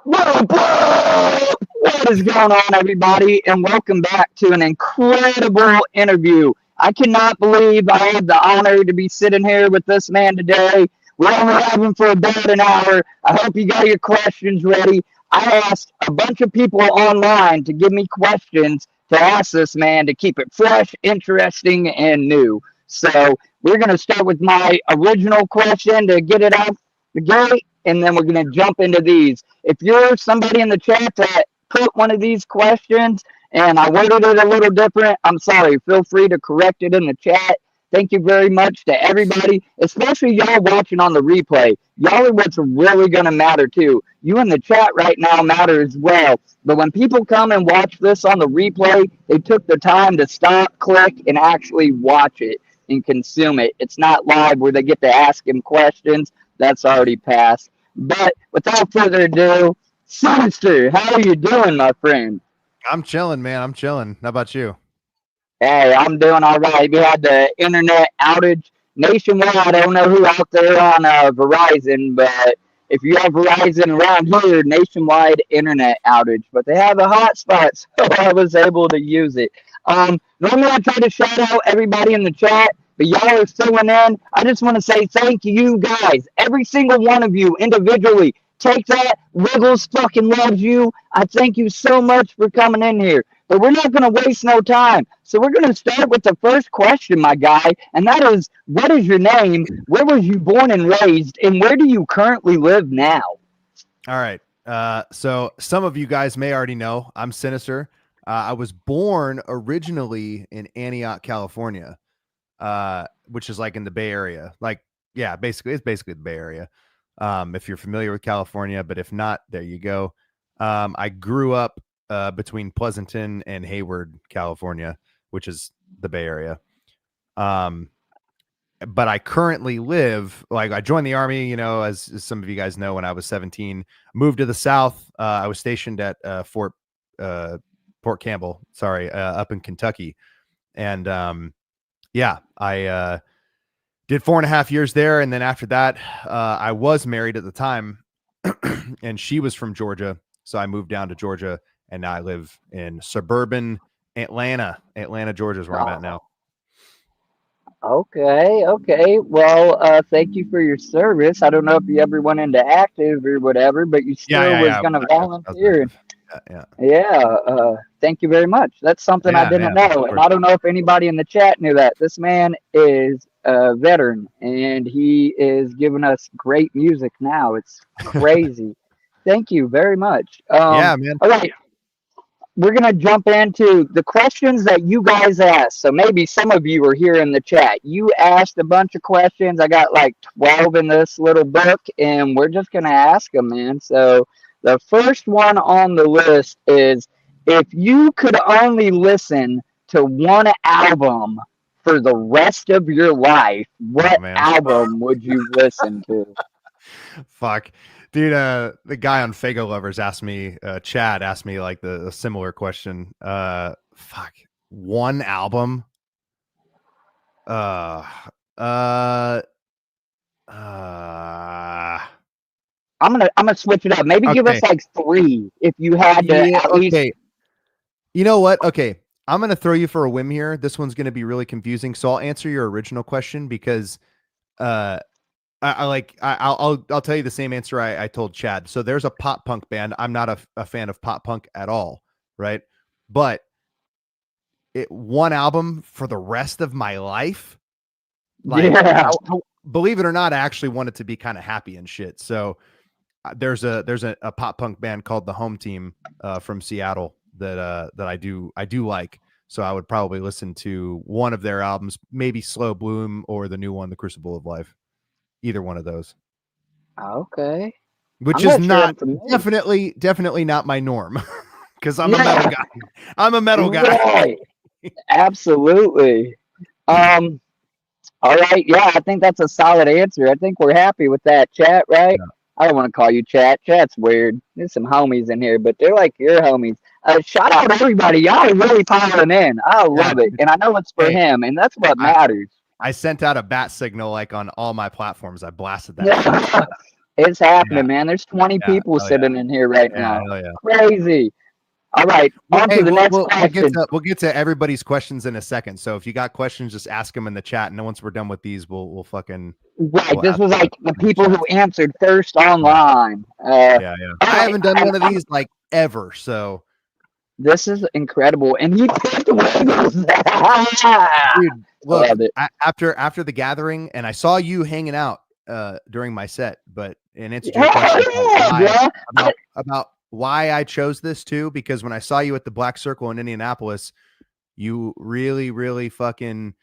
What is going on, everybody? And welcome back to an incredible interview. I cannot believe I have the honor to be sitting here with this man today. We're only having for about an hour. I hope you got your questions ready. I asked a bunch of people online to give me questions to ask this man to keep it fresh, interesting, and new. So we're going to start with my original question to get it out the gate, and then we're going to jump into these. If you're somebody in the chat that put one of these questions and I worded it a little different, I'm sorry. Feel free to correct it in the chat. Thank you very much to everybody, especially y'all watching on the replay. Y'all are what's really going to matter too. You in the chat right now matter as well. But when people come and watch this on the replay, they took the time to stop, click, and actually watch it and consume it. It's not live where they get to ask him questions. That's already passed. But without further ado, Sinizter, how are you doing, my friend? I'm chilling, man. I'm chilling. How about you? Hey, I'm doing all right. We had the internet outage nationwide. I don't know who out there on Verizon, but if you have Verizon around here, nationwide internet outage. But they have a hotspot, so I was able to use it. Normally I try to shout out everybody in the chat, but y'all are filling in. I just want to say thank you guys, every single one of you individually. Take that. Wiggles fucking loves you. I thank you so much for coming in here. But we're not going to waste no time. So we're going to start with the first question, my guy. And that is, what is your name? Where was you born and raised? And where do you currently live now? All right. So some of you guys may already know I'm Sinizter. I was born originally in Antioch, California, which is like in the Bay Area. Like, yeah, basically, it's basically the Bay Area. If you're familiar with California, but if not, there you go. I grew up between Pleasanton and Hayward, California, which is the Bay Area. But I currently live, like I joined the Army, as some of you guys know, when I was 17, moved to the South. I was stationed at Fort Campbell, up in Kentucky. And I did 4.5 years there. And then after that, I was married at the time and she was from Georgia. So I moved down to Georgia and now I live in suburban Atlanta. Atlanta, Georgia is where I'm at now. Okay. Well, thank you for your service. I don't know if you ever went into active or whatever, but you still was going to volunteer. Thank you very much. That's something I didn't know. And I don't know if anybody in the chat knew that. This man is a veteran and he is giving us great music now. It's crazy. Thank you very much. Yeah, man. All right. We're going to jump into the questions that you guys asked. So maybe some of you are here in the chat. You asked a bunch of questions. I got like 12 in this little book, and we're just going to ask them, man. So the first one on the list is, if you could only listen to one album for the rest of your life, what album would you listen to? Fuck. Dude, the guy on Fago Lovers asked me, Chad asked me like the similar question. One album. I'm gonna switch it up. Maybe give us like 3 if you had to at least. You know what? Okay. I'm gonna throw you for a whim here. This one's gonna be really confusing. So I'll answer your original question because I'll tell you the same answer I told Chad. So there's a pop punk band. I'm not a fan of pop punk at all, right? But one album for the rest of my life. I, believe it or not, I actually want it to be kind of happy and shit. So there's a pop punk band called the Home Team from Seattle that I do like. So I would probably listen to one of their albums, maybe Slow Bloom or the new one, The Crucible of Life. Either one of those. Okay. Which is not definitely not my norm because I'm a metal guy. I'm a metal guy. Right. Absolutely. All right. Yeah, I think that's a solid answer. I think we're happy with that, chat, right? Yeah. I don't want to call you chat. Chat's weird. There's some homies in here, but they're like your homies. Shout out everybody. Y'all are really piling in. I love it. And I know it's for him, and that's what matters. I sent out a bat signal like on all my platforms. I blasted that. It's happening, Yeah, man. There's 20 yeah, people oh yeah, sitting in here right yeah, now. oh yeah. Crazy. All right, Well, on hey, to the next question. we'll get to everybody's questions in a second. So if you got questions, just ask them in the chat. And then once we're done with these, we'll fucking Right, we'll this ask was them like the in the people chat. who answered first Yeah, online. yeah, yeah. All I right, haven't done one of these like ever. So, this is incredible, and he picked Wiggles. dude, look, Love it. after the gathering, and I saw you hanging out during my set, but in answer to your question Hell yeah, bro. about why I chose this too, because when I saw you at the Black Circle in Indianapolis, you really, really fucking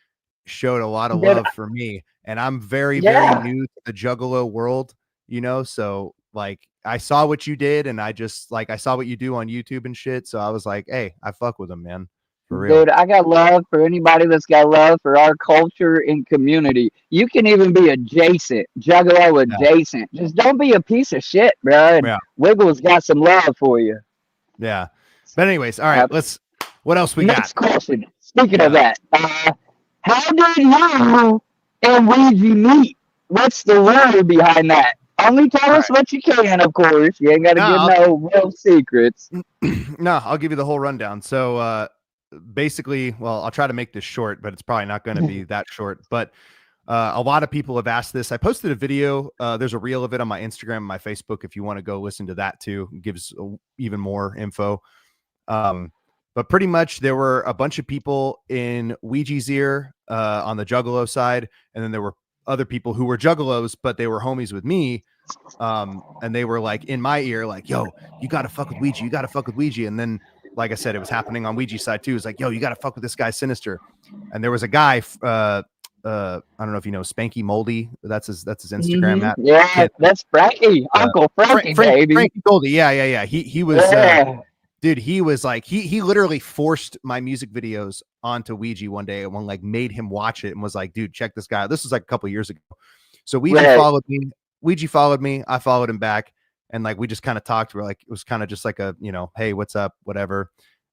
showed a lot of Dude, love for me. And I'm very, very yeah, new to the Juggalo world, you know? So like I saw what you did and I just like, I saw what you do on YouTube and shit. So I was like, hey, I fuck with him, man. For real. dude, I got love for anybody that's got love for our culture and community. You can even be adjacent, Juggalo Yeah. adjacent. Just don't be a piece of shit, bro. And Yeah. Wiggles got some love for you. Yeah. But anyways, all right, what else we Next got? question. Speaking of that, how did you and Ouija meet? What's the lore behind that? Only tell us what you can, of course. You ain't got to give no real secrets. No, I'll give you the whole rundown. So basically, well, I'll try to make this short, but it's probably not going to be that short. But a lot of people have asked this. I posted a video. There's a reel of it on my Instagram and my Facebook if you want to go listen to that too. It gives even more info. But pretty much there were a bunch of people in Ouija's ear on the Juggalo side, and then there were other people who were Juggalos, but they were homies with me. And they were like in my ear, like, yo, you got to fuck with Ouija. You got to fuck with Ouija. And then, like I said, it was happening on Ouija's side too. It's like, yo, you got to fuck with this guy Sinizter. And there was a guy, I don't know if you know Spanky Moldy. That's his Instagram app. Yeah, that's Frankie, Uncle Frankie, baby. Frankie Goldie. Yeah. He was, dude, he was like, he literally forced my music videos onto Ouija one day and one like made him watch it and was like, dude, check this guy out. This was like a couple years ago. So Ouija followed me. Ouija followed me. I followed him back. And like, we just kind of talked. We're like, it was kind of just like a, you know, hey, what's up? Whatever.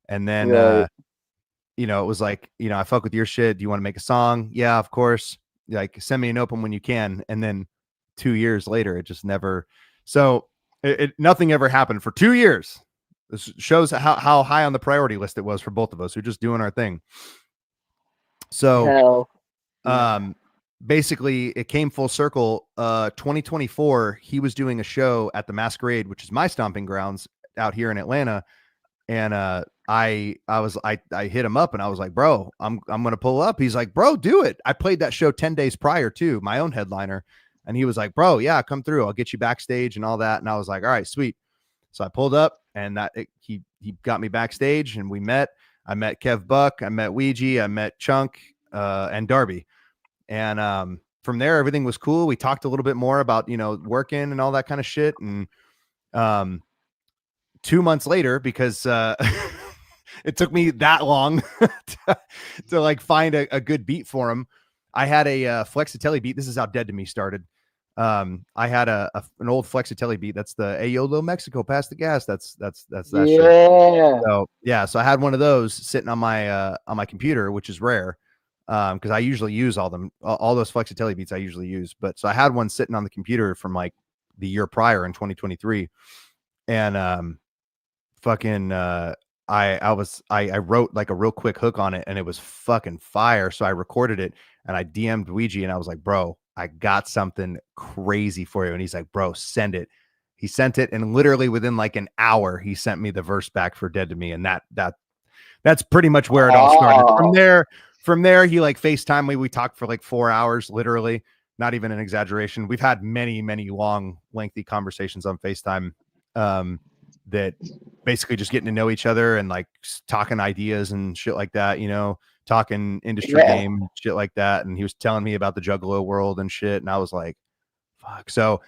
And then, you know, it was like, you know, I fuck with your shit. Do you want to make a song? Yeah, of course. Like, send me an open when you can. And then 2 years later, it just never. So nothing ever happened for 2 years. This shows how high on the priority list it was for both of us. We're just doing our thing. So, basically, it came full circle. 2024, he was doing a show at the Masquerade, which is my stomping grounds out here in Atlanta. And I hit him up and I was like, bro, I'm gonna pull up. He's like, bro, do it. I played that show 10 days prior to my own headliner. And he was like, bro, yeah, come through. I'll get you backstage and all that. And I was like, all right, sweet. So I pulled up and he got me backstage and we met. I met Kev Buck, I met Ouija, I met Chunk and Darby. And from there, everything was cool. We talked a little bit more about, you know, working and all that kind of shit. And 2 months later, because it took me that long to like find a good beat for him, I had a Flexitelli beat. This is how Dead to Me started. I had an old Flexitelli beat. That's the Ayolo Mexico, pass the gas. That's that shit. So yeah, so I had one of those sitting on my computer, which is rare. Because I usually use all those Flexitelli beats I usually use. But so I had one sitting on the computer from like the year prior in 2023. And I wrote like a real quick hook on it and it was fucking fire. So I recorded it and I DM'd Ouija and I was like, bro, I got something crazy for you. And he's like, bro, send it. He sent it. And literally within like an hour, he sent me the verse back for Dead to Me. And that's pretty much where it all started. From there, he like FaceTime me. We talked for like 4 hours, literally, not even an exaggeration. We've had many, many long, lengthy conversations on FaceTime that basically just getting to know each other and like talking ideas and shit like that, you know, talking industry game, shit like that. And he was telling me about the Juggalo world and shit. And I was like, fuck. So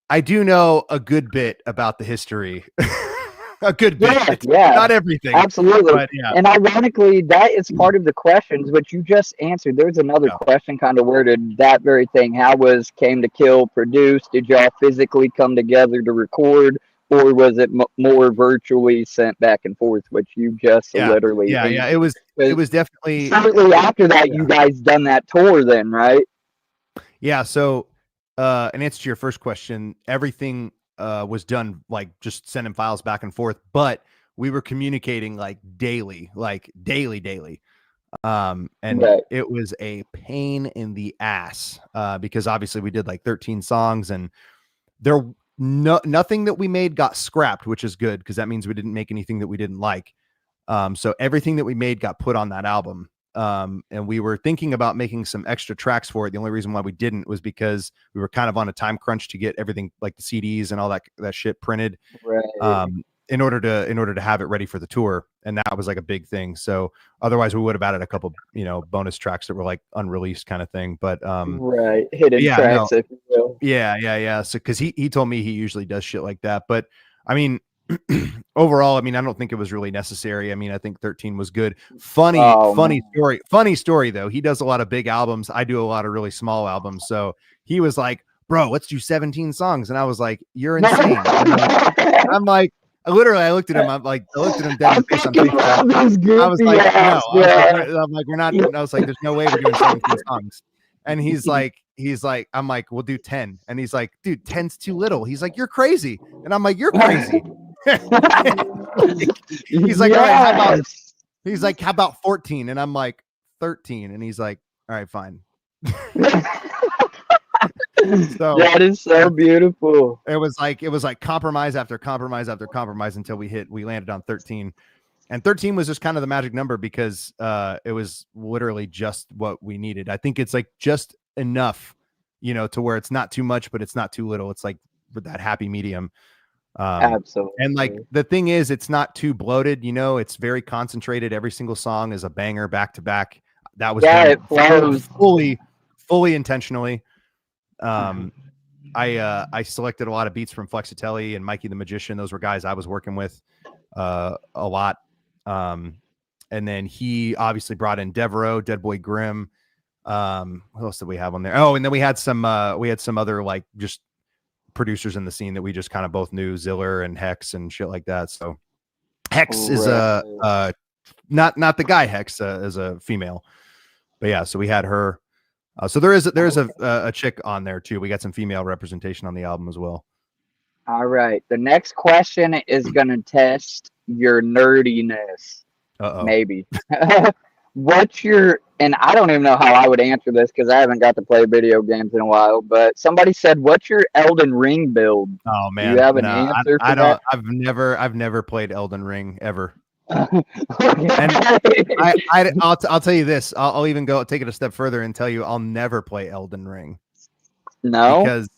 I do know a good bit about the history. A good bit. Yeah. Not everything. Absolutely. But, yeah. And ironically, that is part of the questions, which you just answered. There's another question kind of worded that very thing. How was Came to Kill produced? Did y'all physically come together to record? Or was it more virtually sent back and forth, which you just literally... Yeah. It was definitely... Shortly after that, you guys done that tour then, right? Yeah, so in answer to your first question, everything was done like just sending files back and forth, but we were communicating like daily. And Right. it was a pain in the ass because obviously we did like 13 songs, and nothing that we made got scrapped, which is good because that means we didn't make anything that we didn't like. So everything that we made got put on that album. And we were thinking about making some extra tracks for it. The only reason why we didn't was because we were kind of on a time crunch to get everything like the CDs and all that shit printed. Right. In order to have it ready for the tour. And that was like a big thing. So otherwise we would have added a couple, bonus tracks that were like unreleased kind of thing. But right. Hidden yeah, tracks, no. if you will. Yeah. So cause he told me he usually does shit like that. But I mean, overall, I mean, I don't think it was really necessary. I mean, I think 13 was good. Funny story though. He does a lot of big albums. I do a lot of really small albums. So he was like, bro, let's do 17 songs. And I was like, you're insane. I'm like, I looked at him. I looked at him dead in the face. I was like, no. I'm like, we're not. I was like, there's no way we're doing 17 songs. And he's like, I'm like, we'll do 10. And he's like, dude, 10's too little. He's like, you're crazy. And I'm like, you're crazy. He's like, all right, how about 14? And I'm like, 13. And he's like, all right, fine. So that is so beautiful. It was like compromise after compromise after compromise until we landed on 13. And 13 was just kind of the magic number because it was literally just what we needed. I think it's like just enough, to where it's not too much, but it's not too little. It's like that happy medium. Absolutely. And like the thing is, it's not too bloated, it's very concentrated. Every single song is a banger back to back. That was it flows fully intentionally. I selected a lot of beats from Flexitelli and Mikey the Magician. Those were guys I was working with a lot. And then he obviously brought in Devereaux, Dead Boy Grimm. What else did we have on there? Oh, and then we had some other like just producers in the scene that we just kind of both knew, Ziller and Hex and shit like that. So Hex is not the guy Hex is a female, but yeah, so we had her. So there's a chick on there too. We got some female representation on the album as well. All right. The next question is going to test your nerdiness. Maybe. What's your, and I don't even know how I would answer this because I haven't got to play video games in a while, but somebody said, what's your Elden Ring build? Oh man. Do you have an answer for that? I've never played Elden Ring ever. Okay. And I'll tell you this. I'll even go take it a step further and tell you I'll never play Elden Ring. No, because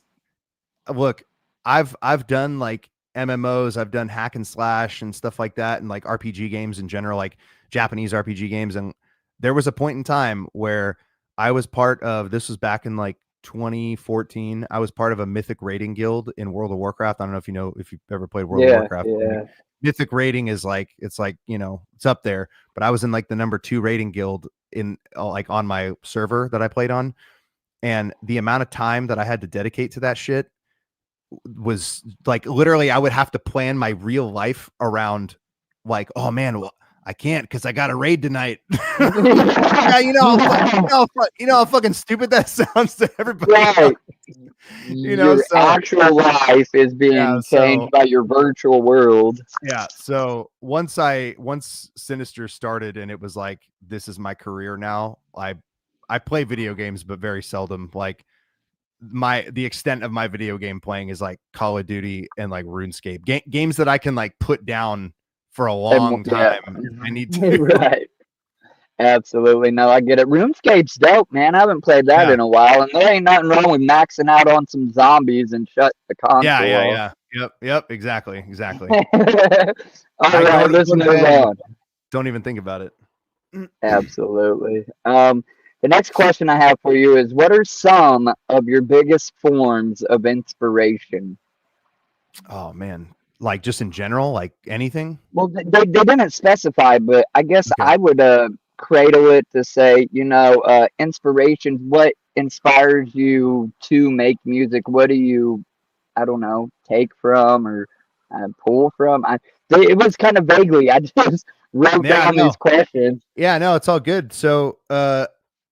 look, I've done like MMOs, I've done hack and slash and stuff like that, and like RPG games in general, like Japanese RPG games. And there was a point in time where I was part of, this was back in like 2014. I was part of a mythic raiding guild in World of Warcraft. I don't know if if you've ever played World of Warcraft. Yeah. Mythic rating is like, it's like, it's up there, but I was in like the number 2 rating guild in like on my server that I played on. And the amount of time that I had to dedicate to that shit was like, literally I would have to plan my real life around like, oh man, well, I can't because I got a raid tonight. Yeah, you know how fucking stupid that sounds to everybody. Right. Your actual life is being changed by your virtual world. Yeah. So once Sinizter started and it was like, this is my career now. I play video games, but very seldom. Like the extent of my video game playing is like Call of Duty and like RuneScape games that I can like put down for a long time. I need to. Right. Absolutely. No, I get it. RuneScape's dope, man. I haven't played that in a while, and there ain't nothing wrong with maxing out on some zombies and shut the console off. Yep. Exactly. All right, let's move on. Don't even think about it. Absolutely. The next question I have for you is, what are some of your biggest forms of inspiration? Oh man. Like just in general, like anything? Well, they didn't specify, but I guess I would cradle it to say, inspiration. What inspires you to make music? What do you, I don't know, take from or pull from? It was kind of vaguely. I just wrote down these questions. Yeah, no, it's all good. So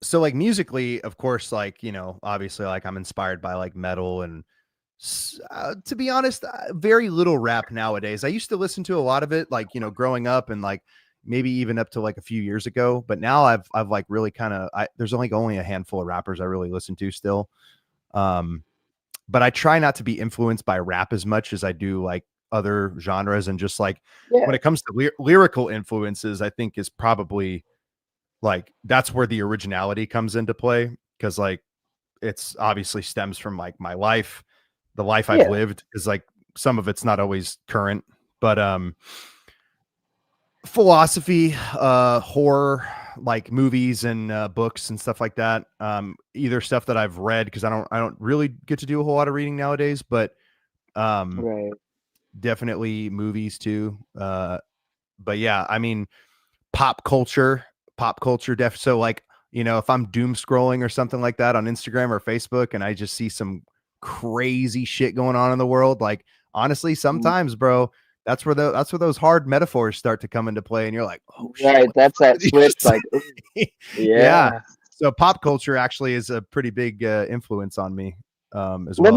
so like musically, of course, like, you know, obviously like I'm inspired by like metal and to be honest, very little rap nowadays. I used to listen to a lot of it, like, you know, growing up and like maybe even up to like a few years ago. But now I've like really kind of, there's only a handful of rappers I really listen to still. But I try not to be influenced by rap as much as I do like other genres. And just like Yeah, when it comes to lyrical influences, I think is probably like that's where the originality comes into play. Cause like it's obviously stems from like my life, the life I've yeah, lived is like some of it's not always current, but philosophy, horror, like movies and books and stuff like that. Either stuff that I've read because I don't really get to do a whole lot of reading nowadays, but um right. definitely movies too. But yeah, I mean pop culture so like, you know, if I'm doom scrolling or something like that on Instagram or Facebook and I just see some crazy shit going on in the world, like honestly, Mm, sometimes, bro, that's where those hard metaphors start to come into play, and you're like, oh shit, right. what the That's fuck that did he switch. just Like, ooh, say? Yeah. yeah. So pop culture actually is a pretty big influence on me as Let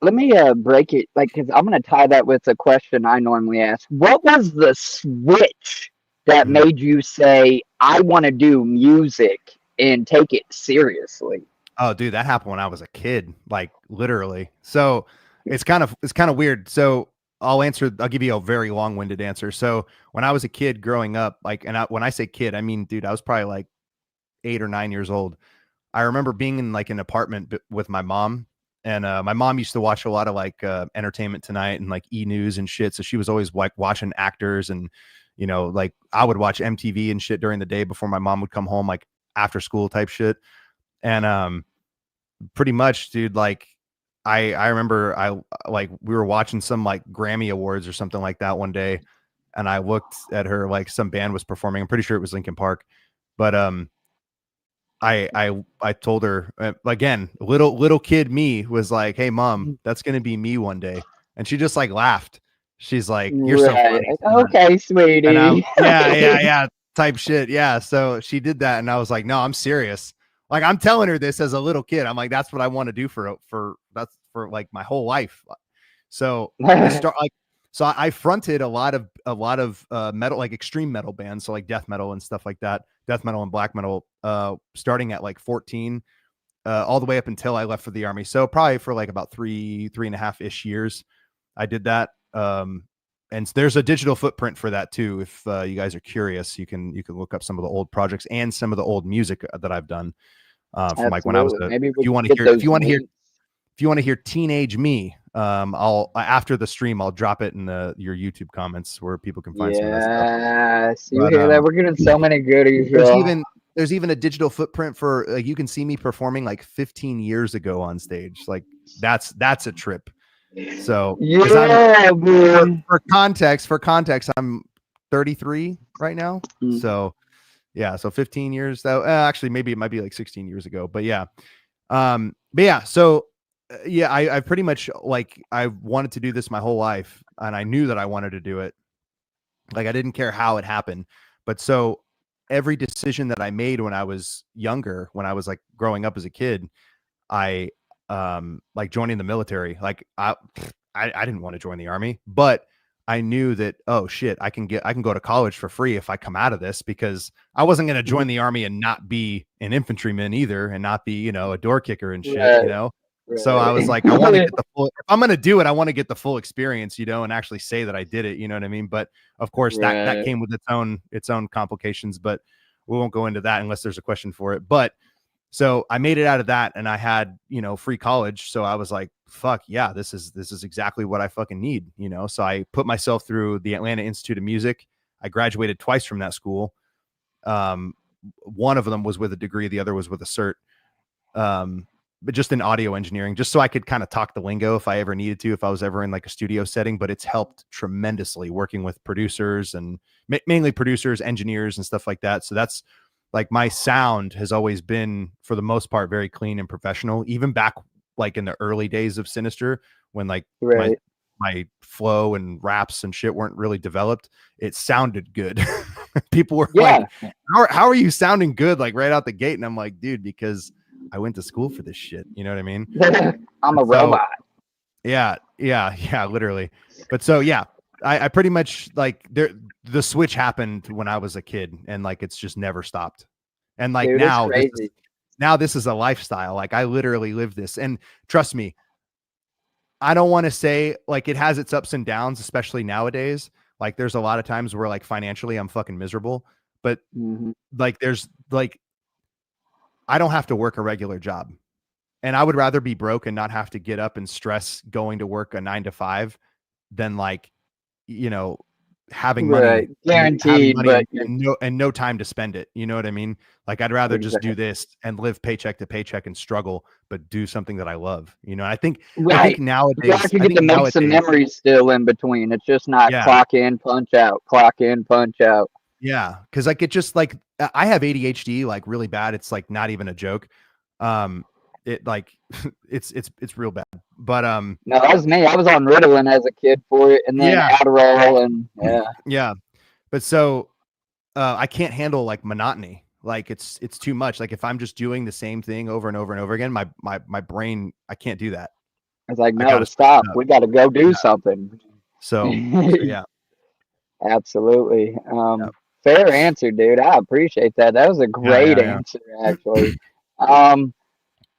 well. me break it, like, because I'm gonna tie that with a question I normally ask. What was the switch that Mhm. made you say, I want to do music and take it seriously? Oh, dude, that happened when I was a kid, like literally. So it's kind of weird. So I'll give you a very long-winded answer. So when I was a kid growing up, like, when I say kid, I mean, dude, I was probably like 8 or 9 years old. I remember being in like an apartment with my mom, and my mom used to watch a lot of like Entertainment Tonight and like E News and shit. So she was always like watching actors, and you know, like I would watch MTV and shit during the day before my mom would come home, like after school type shit. And pretty much, dude, like I remember like we were watching some like Grammy Awards or something like that one day, and I looked at her, like some band was performing. I'm pretty sure it was Linkin Park, but I told her, again, little kid me was like, "Hey mom, that's gonna be me one day," and she just like laughed. She's like, "You're so Right. funny, Like, son." okay, And I, sweetie. yeah, type shit. Yeah. So she did that, and I was like, no, I'm serious. Like I'm telling her this as a little kid. I'm like, that's what I want to do for that's for like my whole life. So it start like so I fronted a lot of metal, like extreme metal bands, so like death metal and stuff like that, death metal and black metal, starting at like 14, all the way up until I left for the army. So probably for like about 3.5 ish years, I did that. And there's a digital footprint for that too. If you guys are curious, you can look up some of the old projects and some of the old music that I've done from like when I was Absolutely. a. Maybe If we you can want to get hear, if those you want to hear, links. if you want to hear teenage me, I'll after the stream I'll drop it in your YouTube comments where people can find some of that stuff. Yes, you But hear that? We're getting so many goodies, there's y'all. even there's even a digital footprint for like you can see me performing like 15 years ago on stage. Like that's a trip. So because Yeah, man. for context, I'm 33 right now. Mm. So yeah, so 15 years though. Actually, maybe it might be like 16 years ago, but yeah. But yeah, so yeah, I pretty much like I wanted to do this my whole life, and I knew that I wanted to do it. Like I didn't care how it happened, but so every decision that I made when I was younger, when I was like growing up as a kid, I like joining the military. Like I didn't want to join the army, but I knew that, oh shit, I can go to college for free if I come out of this, because I wasn't going to join the army and not be an infantryman either, and not be, you know, a door kicker and shit, Right, you know. So I was like, I want to right. get the full, if I'm going to do it, I want to get the full experience, you know, and actually say that I did it, you know what I mean? But of course that Right. came with its own complications, but we won't go into that unless there's a question for it. But so I made it out of that, and I had, you know, free college. So I was like, fuck yeah, this is exactly what I fucking need, you know? So I put myself through the Atlanta Institute of Music. I graduated twice from that school. Um, One of them was with a degree, the other was with a cert. But just in audio engineering, just so I could kind of talk the lingo if I ever needed to, if I was ever in like a studio setting. But it's helped tremendously working with producers and mainly producers, engineers, and stuff like that. So that's like my sound has always been, for the most part, very clean and professional. Even back like in the early days of Sinister, when like my Right. my flow and raps and shit weren't really developed, it sounded good. People were like, how are you sounding good like right out the gate? And I'm like, dude, because I went to school for this shit. You know what I mean? I'm a robot. Yeah, literally. But so yeah, I pretty much like the switch happened when I was a kid, and like it's just never stopped. And like Dude, now this is a lifestyle. Like I literally live this. And trust me, I don't want to say like it has its ups and downs, especially nowadays. Like there's a lot of times where like financially I'm fucking miserable, but like there's like I don't have to work a regular job. And I would rather be broke and not have to get up and stress going to work a 9 to 5 than like, you know, having money, guaranteed, but and no time to spend it. You know what I mean? Like I'd rather just do this and live paycheck to paycheck and struggle, but do something that I love. You know, I think nowadays you have to get to make some memories still in between. It's just not clock in, punch out, clock in, punch out. Yeah, because like it just like I have ADHD like really bad. It's like not even a joke. It like it's real bad. But no, that was me. I was on Ritalin as a kid for it, and then Adderall, and But so I can't handle like monotony. Like it's too much. Like if I'm just doing the same thing over and over and over again, my brain, I can't do that. I was like, no, stop. We got to go do something. So yeah, absolutely. Fair answer, dude. I appreciate that. That was a great answer, actually.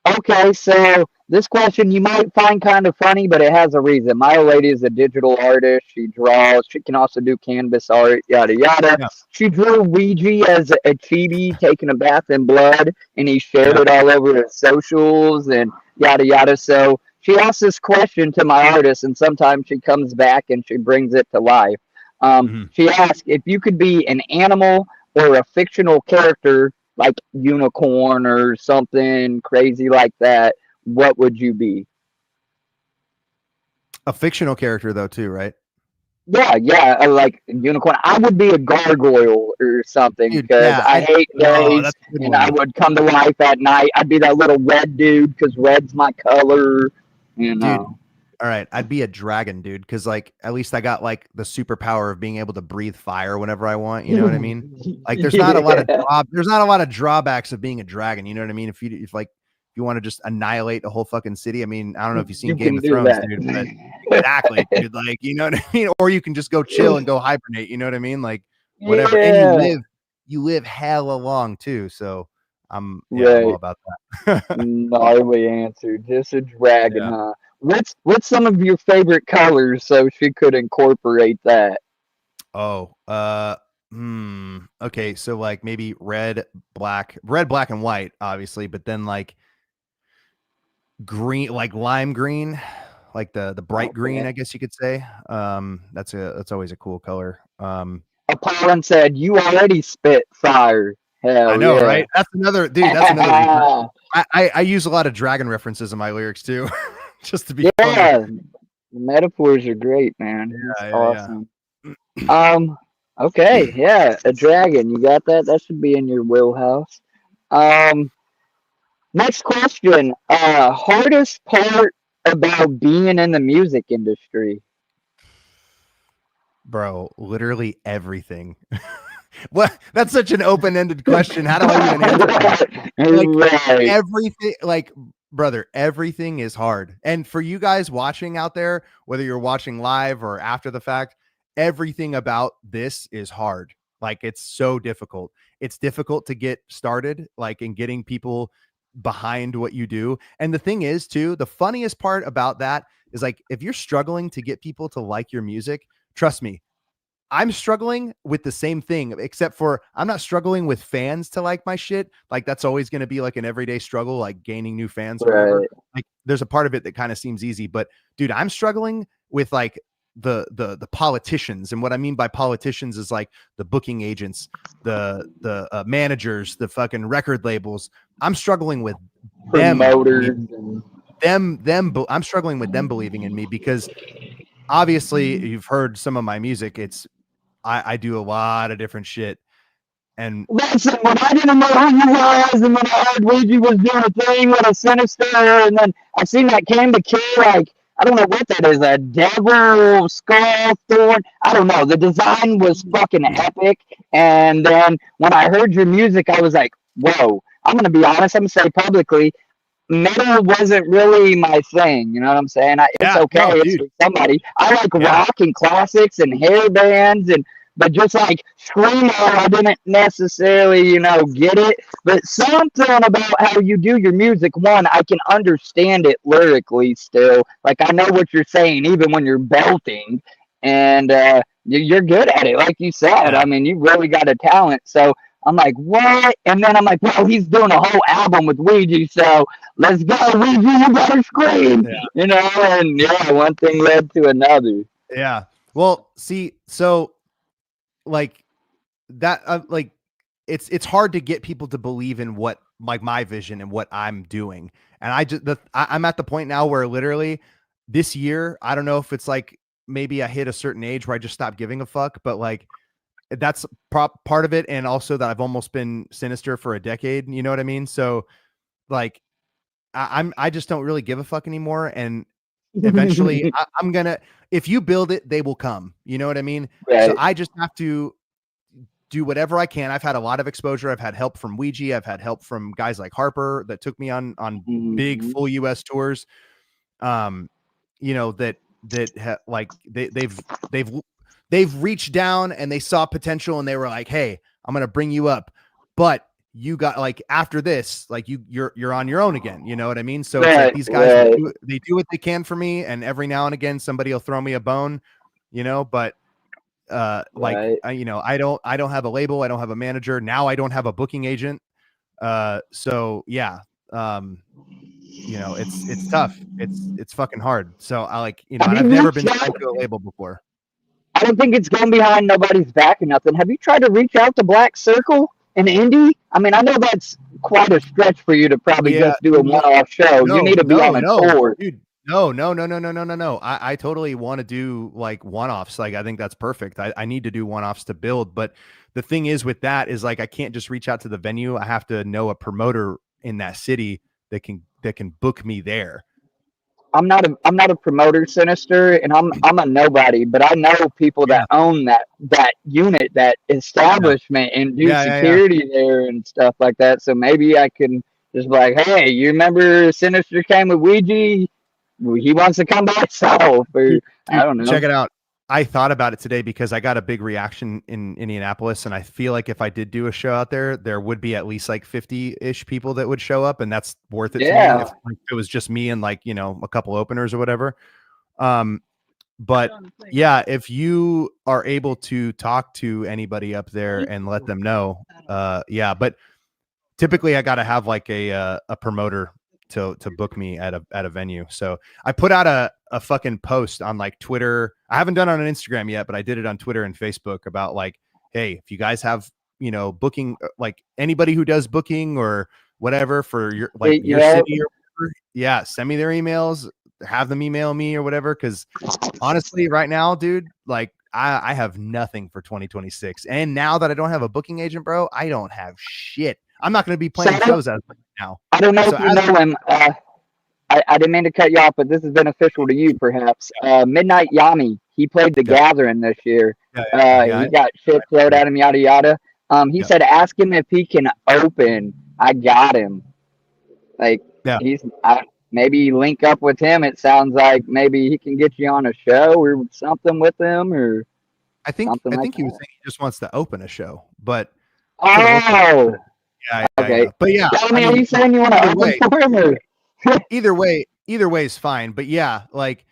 Okay, so this question you might find kind of funny, but it has a reason. My old lady is a digital artist. She draws. She can also do canvas art, yada, yada. Yeah. She drew Ouija as a chibi taking a bath in blood, and he shared it all over his socials and yada, yada. So she asked this question to my artist, and sometimes she comes back and she brings it to life. She asked, if you could be an animal or a fictional character, like unicorn or something crazy like that, what would you be? A fictional character though too, right? Yeah, like unicorn. I would be a gargoyle or something because I hate days, and I would come to life at night. I'd be that little red dude because red's my color, you know. Dude, all right, I'd be a dragon, dude, because like at least I got like the superpower of being able to breathe fire whenever I want. You know what I mean? Like there's not a lot of drawbacks of being a dragon. You know what I mean? If you want to just annihilate a whole fucking city, I mean, I don't know if you've seen Game of Thrones, dude, but exactly, dude. Like, you know what I mean? Or you can just go chill and go hibernate. You know what I mean? Like whatever. Yeah. And you live hella long too. So I'm all about that. Gnarly answer. Just a dragon, huh? What's some of your favorite colors so she could incorporate that? Okay, so like maybe red, black and white, obviously, but then like green, like lime green, like the bright green, I guess you could say. That's always a cool color. Apollon said, "You already spit fire." Hell, I know, right? That's another dude. That's another. I use a lot of dragon references in my lyrics too. Just to be funny. The metaphors are great, man. It's awesome. Okay, a dragon. You got that? That should be in your wheelhouse. Next question. Hardest part about being in the music industry? Bro, literally everything. What? That's such an open-ended question. How do I even answer that? Like, everything, like, brother, everything is hard. And for you guys watching out there, whether you're watching live or after the fact, everything about this is hard. Like, it's so difficult. It's difficult to get started, like in getting people behind what you do. And the thing is too, the funniest part about that is like, if you're struggling to get people to like your music, trust me, I'm struggling with the same thing, except for I'm not struggling with fans to like my shit. Like that's always going to be like an everyday struggle, like gaining new fans or whatever. Like there's a part of it that kind of seems easy, but dude, I'm struggling with like the politicians. And what I mean by politicians is like the booking agents, the managers, the fucking record labels. I'm struggling with them. I'm struggling with them believing in me because obviously you've heard some of my music. I do a lot of different shit. And listen, when I didn't know who you was, and when I heard Ouija was doing a thing with a Sinizter, and then I seen that Came to Kill, like I don't know what that is, a devil skull thorn. I don't know. The design was fucking epic. And then when I heard your music, I was like, whoa. I'm gonna be honest. I'm gonna say publicly, metal wasn't really my thing. You know what I'm saying? It's Yeah, okay. no, It's dude. for somebody. I like Yeah. rock and classics and hair bands but just like screamo, I didn't necessarily, get it. But something about how you do your music, one, I can understand it lyrically still. Like I know what you're saying, even when you're belting, and you're good at it, like you said. Yeah. I mean, you really got a talent. So I'm like, what? And then I'm like, well, he's doing a whole album with Ouija, so let's go, Ouija, you better scream, and yeah, one thing led to another. Yeah. Well, see, so like that, like it's hard to get people to believe in what like my vision and what I'm doing. And I'm at the point now where literally this year, I don't know if it's like maybe I hit a certain age where I just stopped giving a fuck, but like that's part of it. And also that I've almost been Sinizter for a decade. You know what I mean? So like I just don't really give a fuck anymore. And eventually I'm gonna, if you build it, they will come. You know what I mean? Right. So I just have to do whatever I can. I've had a lot of exposure. I've had help from Ouija. I've had help from guys like HAARPER that took me on big full US tours. They've reached down and they saw potential and they were like, hey, I'm going to bring you up, but you got like, after this, like you're on your own again. You know what I mean? So it's like these guys, they do what they can for me. And every now and again, somebody will throw me a bone, but I don't have a label. I don't have a manager. Now I don't have a booking agent. So yeah. It's tough. It's fucking hard. So I like, and I've never been signed to a label before. I don't think it's going behind nobody's back or nothing. Have you tried to reach out to Black Circle and Indie? I mean, I know that's quite a stretch for you to probably just do a one-off show. You need to be on a tour. Dude. No. I totally want to do like one-offs. Like, I think that's perfect. I need to do one-offs to build. But the thing is with that is like, I can't just reach out to the venue. I have to know a promoter in that city that can book me there. I'm not a promoter, Sinizter, and I'm a nobody, but I know people that own that unit, that establishment, and do security there and stuff like that. So maybe I can just be like, hey, you remember Sinizter came with Ouija? He wants to come by himself, or Dude, I don't know. Check it out. I thought about it today because I got a big reaction in Indianapolis, and I feel like if I did do a show out there, there would be at least like 50-ish people that would show up, and that's worth it to me. If it was just me and like, a couple openers or whatever. But yeah, if you are able to talk to anybody up there and let them know, but typically I got to have like a promoter to book me at a venue. So I put out a fucking post on like Twitter. I haven't done it on Instagram yet, but I did it on Twitter and Facebook about like, hey, if you guys have, booking, like anybody who does booking or whatever for your your city or whatever, send me their emails, have them email me or whatever. Cause honestly, right now, dude, like I have nothing for 2026. And now that I don't have a booking agent, bro, I don't have shit. I'm not going to be playing shows as of now. I don't know if you know him. I didn't mean to cut you off, but this is beneficial to you, perhaps. Midnight Yami, he played the Gathering this year. He got shit thrown at him, yada yada. He said, ask him if he can open. I got him. Like maybe link up with him. It sounds like maybe he can get you on a show or something with him, or I think he was saying he just wants to open a show, but okay. But yeah, I mean, are you saying you want to open for him, or? either way is fine. But yeah, like,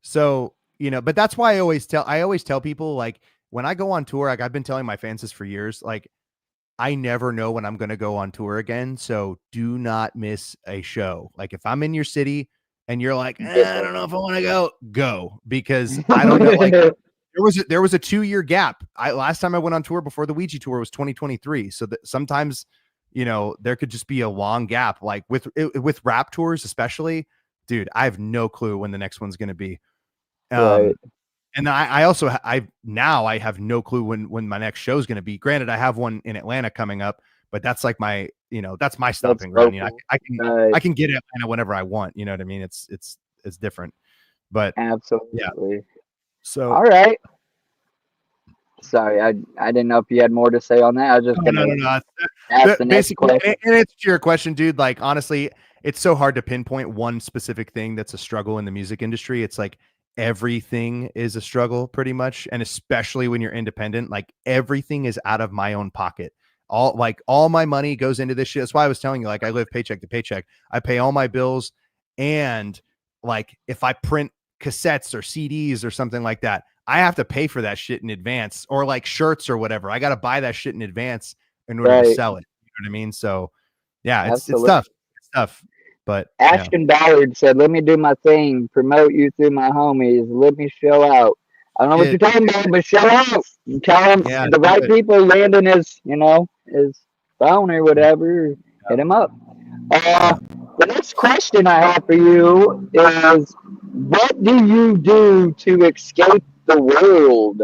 so, but that's why I always tell people, like, when I go on tour, like I've been telling my fans this for years, like I never know when I'm going to go on tour again. So do not miss a show. Like if I'm in your city and you're like, I don't know if I want to go, because I don't know. Like there was a 2-year gap. Last time I went on tour before the Ouija tour was 2023. So that sometimes, there could just be a long gap, like with rap tours, especially, dude, I have no clue when the next one's going to be. Right. And I also have no clue when my next show is going to be. Granted, I have one in Atlanta coming up, but that's like my, that's my stomping ground. I can get Atlanta whenever I want. You know what I mean? It's different, But Absolutely. yeah. So all right. Sorry, I didn't know if you had more to say on that. I was just gonna ask the next basically, question. and it's to your question, dude. Like honestly, it's so hard to pinpoint one specific thing that's a struggle in the music industry. It's like everything is a struggle pretty much, and especially when you're independent, like everything is out of my own pocket. All my money goes into this shit. That's why I was telling you, like I live paycheck to paycheck. I pay all my bills, and like if I print cassettes or CDs or something like that, I have to pay for that shit in advance, or like shirts or whatever. I got to buy that shit in advance in order to Right. sell it. You know what I mean? So yeah, it's Absolutely. tough. It's tough. But Ashton Ballard said, "Let me do my thing, promote you through my homies. Let me show out." I don't know what you're talking about, but show out. You tell him the right people land in his, his phone or whatever. Hit him up. The next question I have for you is, what do you do to escape the world?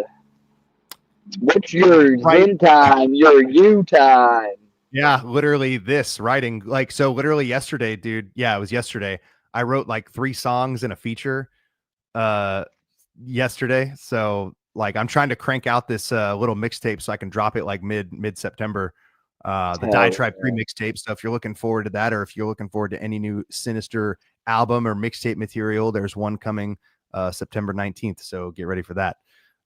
What's your Zen time, your you time? Yeah, literally this writing. Like, so literally yesterday, dude. Yeah, it was yesterday. I wrote like 3 songs and a feature yesterday. So like I'm trying to crank out this little mixtape so I can drop it like mid September. The Diatribe 3 mixtape. So if you're looking forward to that, or if you're looking forward to any new Sinizter album or mixtape material, there's one coming September 19th. So get ready for that.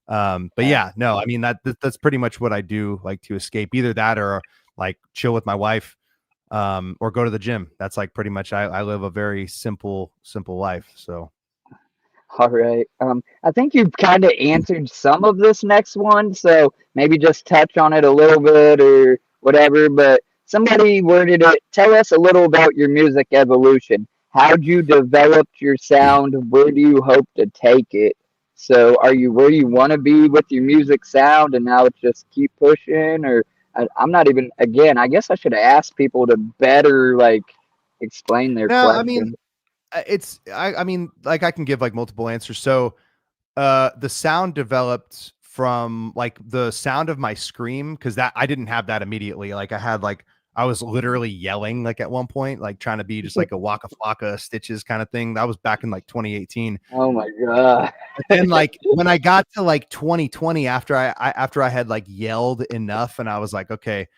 But yeah, no, I mean that's pretty much what I do, like to escape. Either that or like chill with my wife, or go to the gym. That's like pretty much I live a very simple life. So all right. I think you've kind of answered some of this next one, so maybe just touch on it a little bit or whatever. But somebody worded it. Tell us a little about your music evolution. How'd you develop your sound? Where do you hope to take it? So, are you where you want to be with your music sound, and now it's just keep pushing? Or I'm not even. Again, I guess I should have asked people to better like explain their no, I mean, question. I mean, like I can give like multiple answers. So the sound developed from like the sound of my scream, because that I didn't have that immediately. Like I was literally yelling like at one point, like trying to be just like a Waka Flocka Stitches kind of thing. That was back in like 2018. Oh my god. But then like when I got to like 2020, after I had like yelled enough, and I was like, okay,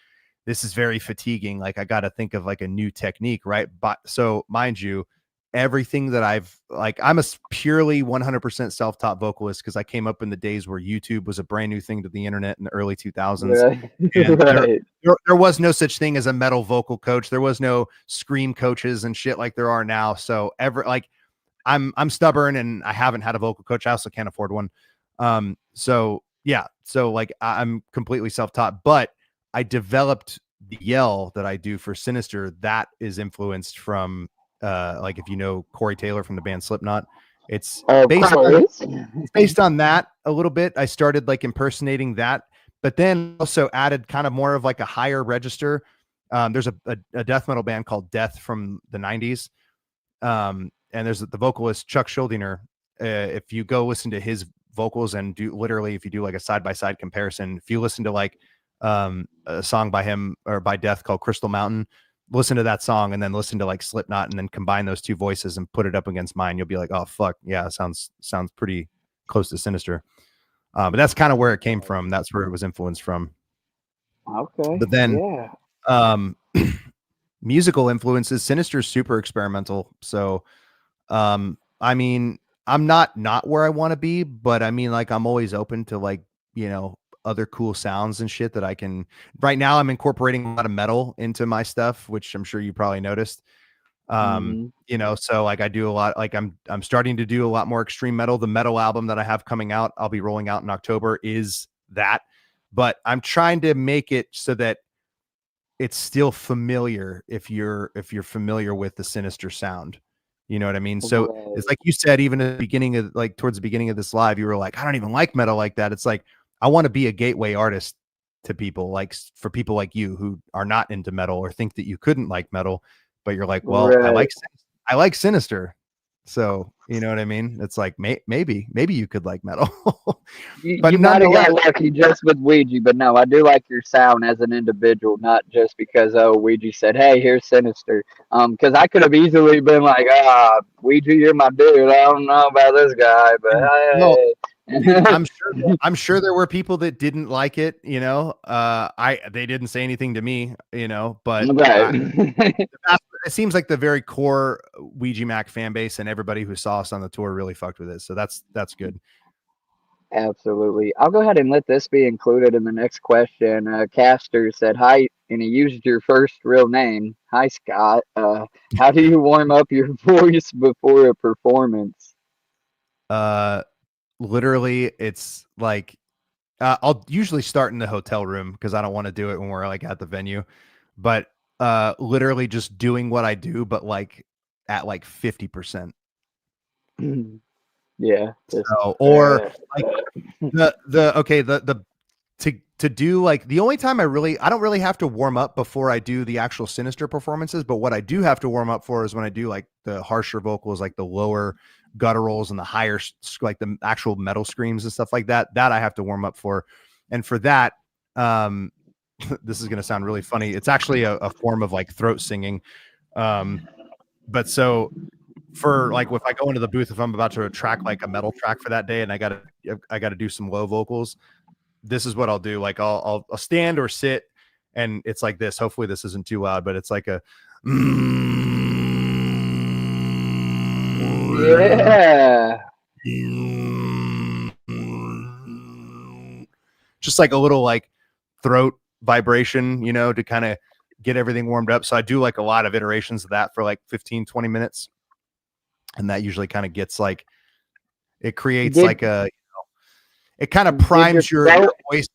this is very fatiguing. Like I got to think of like a new technique, right? But so mind you, everything that I'm a purely 100% self-taught vocalist, because I came up in the days where YouTube was a brand new thing to the internet in the early 2000s. Right. And Right. there was no such thing as a metal vocal coach. There was no scream coaches and shit like there are now. So I'm stubborn and I haven't had a vocal coach. I also can't afford one. So yeah, so like I'm completely self-taught, but I developed the yell that I do for Sinizter. That is influenced from like if you know Corey Taylor from the band Slipknot. It's based on that a little bit. I started like impersonating that, but then also added kind of more of like a higher register. There's a death metal band called Death from the 90s. And there's the vocalist Chuck Schuldiner. If you go listen to his vocals and if you do like a side-by-side comparison, if you listen to like a song by him or by Death called Crystal Mountain, listen to that song and then listen to like Slipknot and then combine those two voices and put it up against mine, you'll be like, oh fuck yeah, sounds pretty close to Sinizter. But that's kind of where it came from. That's where it was influenced from. Okay. But then yeah. musical influences, Sinizter is super experimental. So I mean, I'm not where I want to be, but I mean, like I'm always open to like, other cool sounds and shit that I can. Right now I'm incorporating a lot of metal into my stuff, which I'm sure you probably noticed. So like I do a lot, like I'm starting to do a lot more extreme metal. The metal album that I have coming out, I'll be rolling out in October, is that, but I'm trying to make it so that it's still familiar if you're familiar with the Sinizter sound. You know what I mean? So it's like you said, even at the beginning of like towards the beginning of this live, you were like, I don't even like metal like that. It's like, I want to be a gateway artist to people, like for people like you who are not into metal or think that you couldn't like metal, but you're like, well, I like Sinizter. So, you know what I mean? It's like, maybe you could like metal, You, but you might have nonetheless, got lucky just with Ouija, but no, I do like your sound as an individual, not just because Ouija said, "Hey, here's Sinister." Because I could have easily been like, Ouija, you're my dude. I don't know about this guy, but no, dude, hey. I'm sure there were people that didn't like it, you know. They didn't say anything to me, you know, but Right. it seems like the very core Ouija Mac fan base and everybody who saw us on the tour really fucked with it. So that's good. Absolutely. I'll go ahead and let this be included in the next question. Caster said, "Hi," and he used your first real name. Hi, Scott. How do you warm up your voice before a performance? Literally, it's like I'll usually start in the hotel room because I don't want to do it when we're like at the venue, but literally just doing what I do, but like at like 50%. Yeah. Just, So, or like the to do like the only time I don't really have to warm up before I do the actual Sinister performances, but what I do have to warm up for is when I do like the harsher vocals, like the lower gutturals and the higher like the actual metal screams and stuff like that I have to warm up for. And for that, um this is going to sound really funny. It's actually a form of like throat singing. But so for like if I go into the booth, if I'm about to track like a metal track for that day and I gotta do some low vocals, this is what I'll do. Like I'll stand or sit, and it's like this. Hopefully this isn't too loud, but it's like a yeah. just like a little like throat vibration, you know, to kind of get everything warmed up. So I do like a lot of iterations of that for like 15-20 minutes. And that usually kind of gets like, it creates Did like a, it kind of did your primes your throat voice.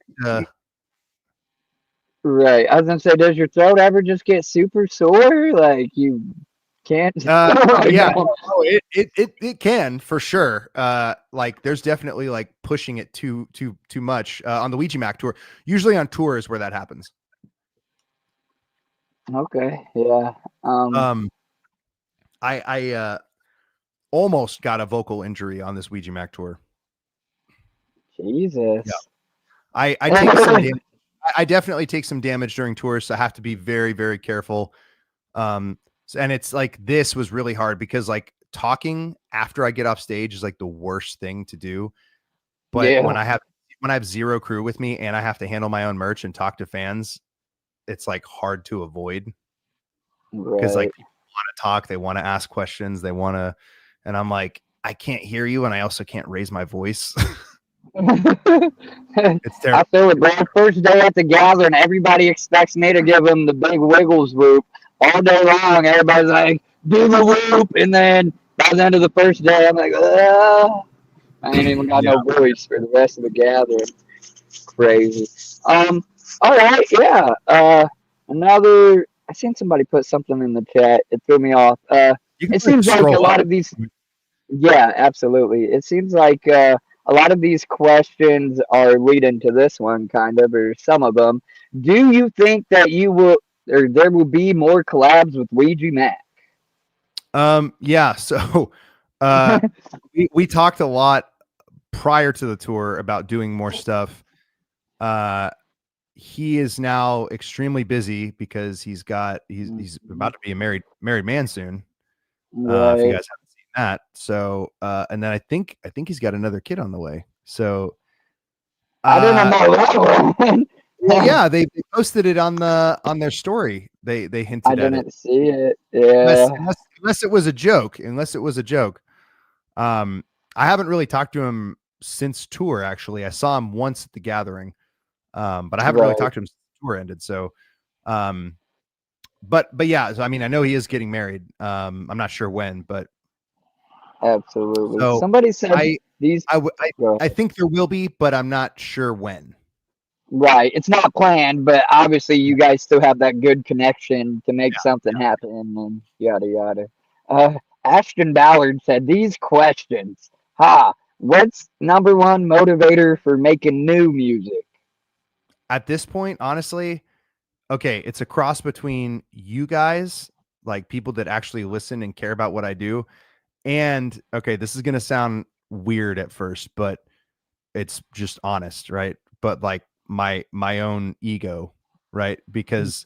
right? I was gonna say, does your throat ever just get super sore? Like you can't. Like, Yeah, no, it can for sure. Like there's definitely like pushing it too much on the Ouija Mac tour. Usually on tours where that happens. Okay. Yeah. Um, I almost got a vocal injury on this Ouija Mac tour. Yeah, Jesus. I take some damage. I definitely take some damage during tours, so I have to be very, very careful. And it's like this was really hard because like talking after I get off stage is like the worst thing to do. But Yeah. when I have zero crew with me and I have to handle my own merch and talk to fans, it's like hard to avoid because like Right. people want to talk, they want to ask questions, they want to, and I'm like, I can't hear you, and I also can't raise my voice. It's terrible. I feel it, bro. First day at the gathering, everybody expects me to give them the big wiggles whoop all day long. Everybody's like, do the whoop. And then by the end of the first day, I'm like, I ain't even got Yeah. no voice for the rest of the gathering. Crazy. All right. Yeah. Another, I seen somebody put something in the chat. It threw me off. You can It like seems like scroll a lot up. of these, yeah, absolutely. It seems like a lot of these questions are leading to this one, kind of, or some of them. Do you think that you will, or there will be more collabs with Ouija Mac? Yeah. So, we talked a lot prior to the tour about doing more stuff. He is now extremely busy because he's about to be a married man soon. If you Right. guys haven't seen that. So, and then I think he's got another kid on the way. So, I didn't know that one. well, yeah, they posted it on their story. They I hinted at it. didn't see it. Yeah. Unless it was a joke. Unless it was a joke. I haven't really talked to him since tour. Actually, I saw him once at the gathering, but I haven't really Right. talked to him since tour ended. So, but yeah. So I mean, I know he is getting married. I'm not sure when, but Absolutely. so Somebody said I these. I w- Go I ahead. think there will be, but I'm not sure when. Right. It's not planned, but obviously you guys still have that good connection to make something happen and yada yada. Uh, Ashton Ballard said these questions. What's number one motivator for making new music? At this point, honestly, okay, it's a cross between you guys, like people that actually listen and care about what I do, And okay, this is gonna sound weird at first, but it's just honest, right? But like my own ego, right? Because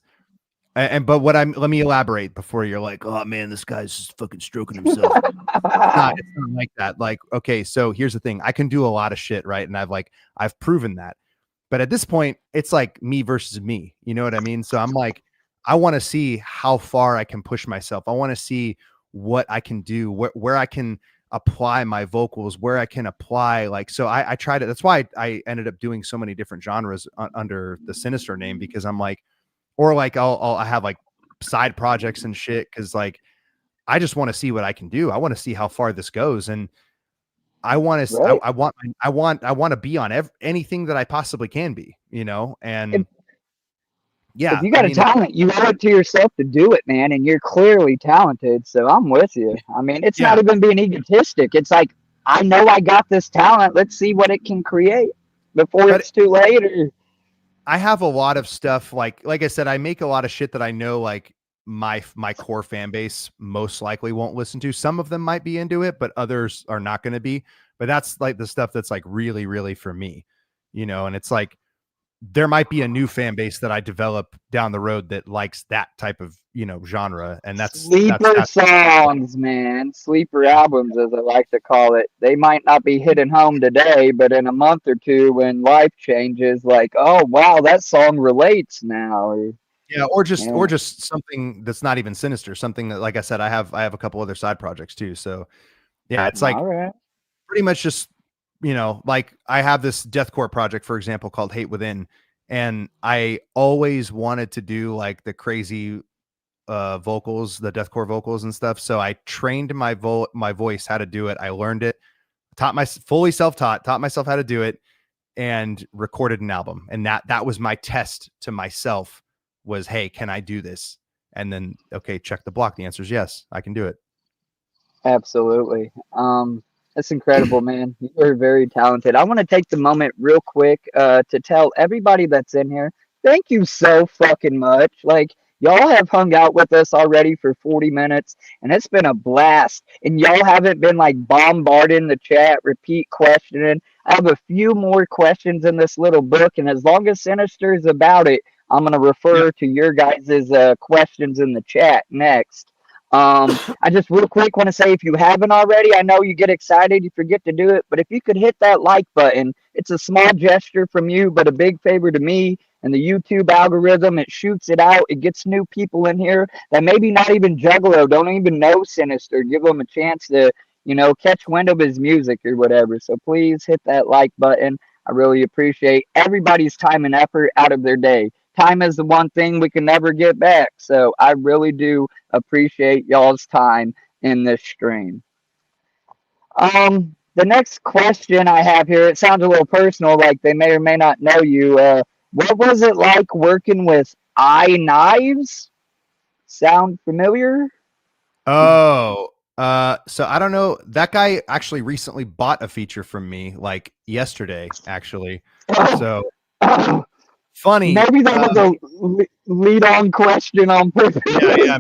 but let me elaborate before you're like, oh man, this guy's just fucking stroking himself. It's not like that. Like, okay, so here's the thing. I can do a lot of shit, right? And I've proven that. But at this point, it's like me versus me. You know what I mean? So I'm like, I want to see how far I can push myself. I want to see what I can do, where I can apply my vocals, where I can apply so I tried it. That's why I ended up doing so many different genres under the Sinizter name, because I'm like, or like I have like side projects and shit, because like I just want to see what I can do. I want to see how far this goes, and I want to. Right. I want to be on anything that I possibly can be. You know, and yeah, if you got a talent, you owe it to yourself to do it, man. And you're clearly talented, so I'm with you. I mean, it's not even being egotistic. It's like, I know I got this talent. Let's see what it can create before it's too late. I have a lot of stuff like I said, I make a lot of shit that I know like my core fan base most likely won't listen to. Some of them might be into it, but others are not going to be. But that's like the stuff that's like really, really for me, you know. And it's like there might be a new fan base that I develop down the road that likes that type of, you know, genre. And that's sleeper songs, man. Sleeper albums, as I like to call it. They might not be hitting home today, but in a month or two, when life changes, like, oh wow, that song relates now. Or just something that's not even Sinizter. Something that, like I said, I have a couple other side projects too. So yeah, it's like pretty much just, you know, like I have this deathcore project, for example, called Hate Within, and I always wanted to do like the crazy vocals, the deathcore vocals and stuff. So I trained my voice how to do it. I learned it, fully self-taught, taught myself how to do it, and recorded an album. And that was my test to myself, was, hey, can I do this? And then, okay, check the block. The answer is yes, I can do it. Absolutely. That's incredible, man. You're very talented. I want to take the moment real quick to tell everybody that's in here, thank you so fucking much. Like, y'all have hung out with us already for 40 minutes, and it's been a blast. And y'all haven't been like bombarding the chat, repeat questioning. I have a few more questions in this little book, and as long as Sinizter is about it, I'm going to refer to your guys' questions in the chat next. I just real quick want to say, if you haven't already, I know you get excited, you forget to do it, but if you could hit that like button, it's a small gesture from you, but a big favor to me and the YouTube algorithm. It shoots it out. It gets new people in here that maybe not even Juggalo, don't even know Sinizter. Give them a chance to, you know, catch wind of his music or whatever. So please hit that like button. I really appreciate everybody's time and effort out of their day. Time is the one thing we can never get back. So I really do appreciate y'all's time in this stream. The next question I have here, it sounds a little personal, like they may or may not know you. What was it like working with knives? Sound familiar? Oh, so I don't know. That guy actually recently bought a feature from me, like yesterday, actually. So funny. Maybe that was a lead-on question on purpose. Yeah,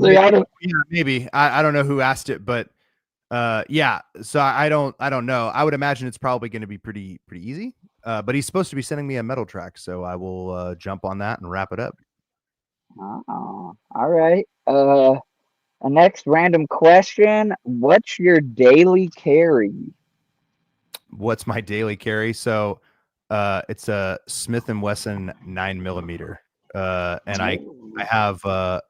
maybe. I don't know who asked it, but yeah. So I don't know. I would imagine it's probably going to be pretty easy. But he's supposed to be sending me a metal track, so I will jump on that and wrap it up. Oh, all right. A next random question: what's your daily carry? What's my daily carry? So it's a Smith & Wesson 9mm, and I have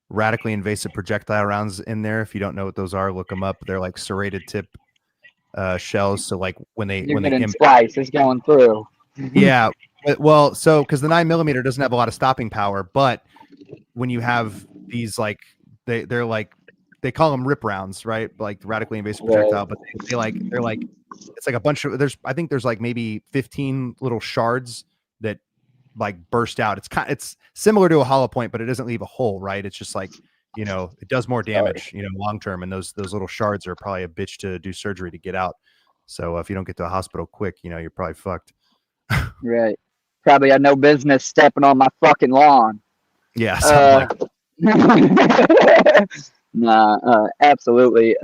radically invasive projectile rounds in there. If you don't know what those are, look them up. They're like serrated tip shells. So like when they splice is going through. Yeah, well, so because the 9mm doesn't have a lot of stopping power, but when you have these, like they're like, they call them rip rounds, right? Like radically invasive projectile, but they're like it's like a bunch of, I think there's like maybe 15 little shards that like burst out. It's similar to a hollow point, but it doesn't leave a hole, right? It's just like, you know, it does more damage, you know, long term, and those little shards are probably a bitch to do surgery to get out. So if you don't get to a hospital quick, you know, you're probably fucked. Right. Probably had no business stepping on my fucking lawn. Yeah. Nah, absolutely.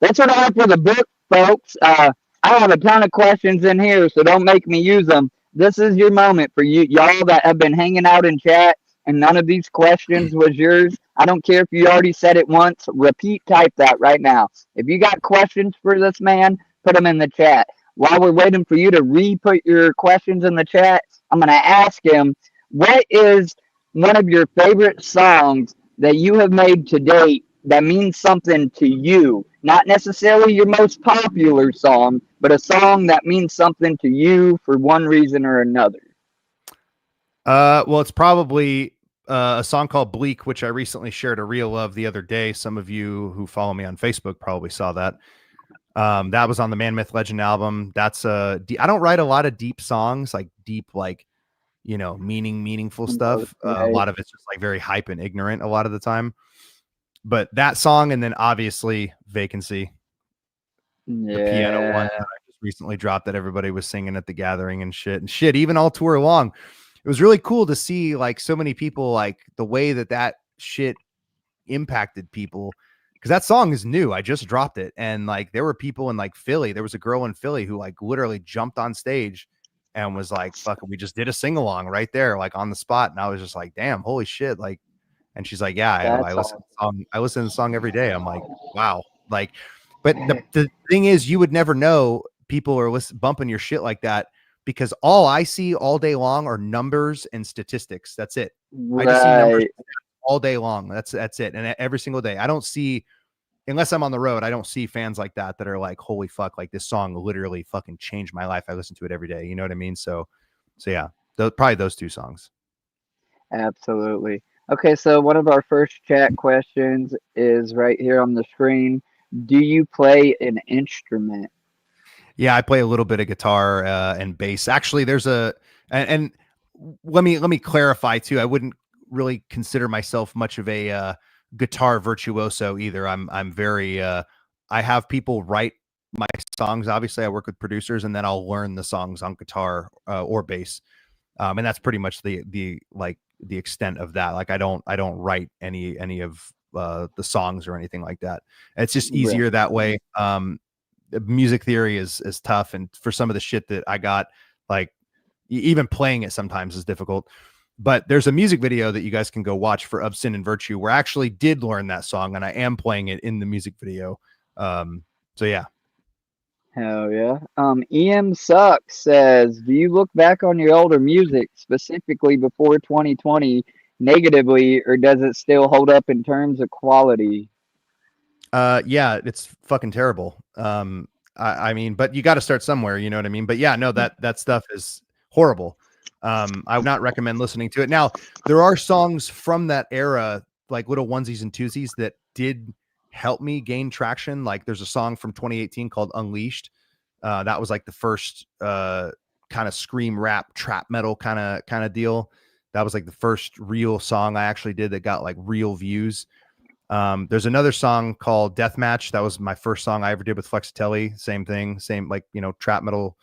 that's what I have for the book, folks. I have a ton of questions in here, so don't make me use them. This is your moment for y'all that have been hanging out in chat, and none of these questions was yours. I don't care if you already said it once. Repeat type that right now. If you got questions for this man, put them in the chat. While we're waiting for you to re-put your questions in the chat, I'm going to ask him, what is one of your favorite songs that you have made to date that means something to you? Not necessarily your most popular song, but a song that means something to you for one reason or another. Well, it's probably a song called Bleak, which I recently shared a reel of the other day. Some of you who follow me on Facebook probably saw that. That was on the Man Myth Legend album. That's I don't write a lot of deep songs, like deep, like, you know, meaningful stuff. A lot of it's just like very hype and ignorant a lot of the time. But that song, and then obviously Vacancy, the piano one that I just recently dropped that everybody was singing at the gathering and shit, even all tour long. It was really cool to see like so many people, like the way that shit impacted people, because that song is new. I just dropped it, and like there were people in like Philly. There was a girl in Philly who like literally jumped on stage and was like, "Fuck, we just did a sing along right there, like on the spot." And I was just like, "Damn, holy shit!" Like, and she's like, "Yeah, I listen to the song. I listen to the song every day." I'm like, "Wow!" Like, but the thing is, you would never know people are bumping your shit like that, because all I see all day long are numbers and statistics. That's it. I just see numbers all day long. That's it. And every single day, I don't see, unless I'm on the road, I don't see fans like that are like, "Holy fuck, like this song literally fucking changed my life. I listen to it every day." You know what I mean? So yeah, probably those two songs. Absolutely. Okay, so one of our first chat questions is right here on the screen. Do you play an instrument? Yeah, I play a little bit of guitar and bass. Actually, there's and let me clarify too. I wouldn't really consider myself much of a guitar virtuoso either. I'm very I have people write my songs. Obviously, I work with producers, and then I'll learn the songs on guitar or bass. And that's pretty much the extent of that. Like I don't write any of the songs or anything like that. It's just easier that way. Music theory is tough, and for some of the shit that I got, like even playing it sometimes is difficult. But there's a music video that you guys can go watch for Of Sin and Virtue where I actually did learn that song, and I am playing it in the music video. So yeah. Hell yeah. EM Sucks says, do you look back on your older music, specifically before 2020, negatively, or does it still hold up in terms of quality? Yeah, it's fucking terrible. I mean, but you got to start somewhere, you know what I mean? But yeah, no, that stuff is horrible. I would not recommend listening to it. Now, there are songs from that era, like little onesies and twosies, that did help me gain traction. Like there's a song from 2018 called Unleashed. That was like the first kind of scream rap trap metal kind of deal. That was like the first real song I actually did that got like real views. There's another song called Deathmatch. That was my first song I ever did with Flexitelli. Same thing, same like, you know, trap metal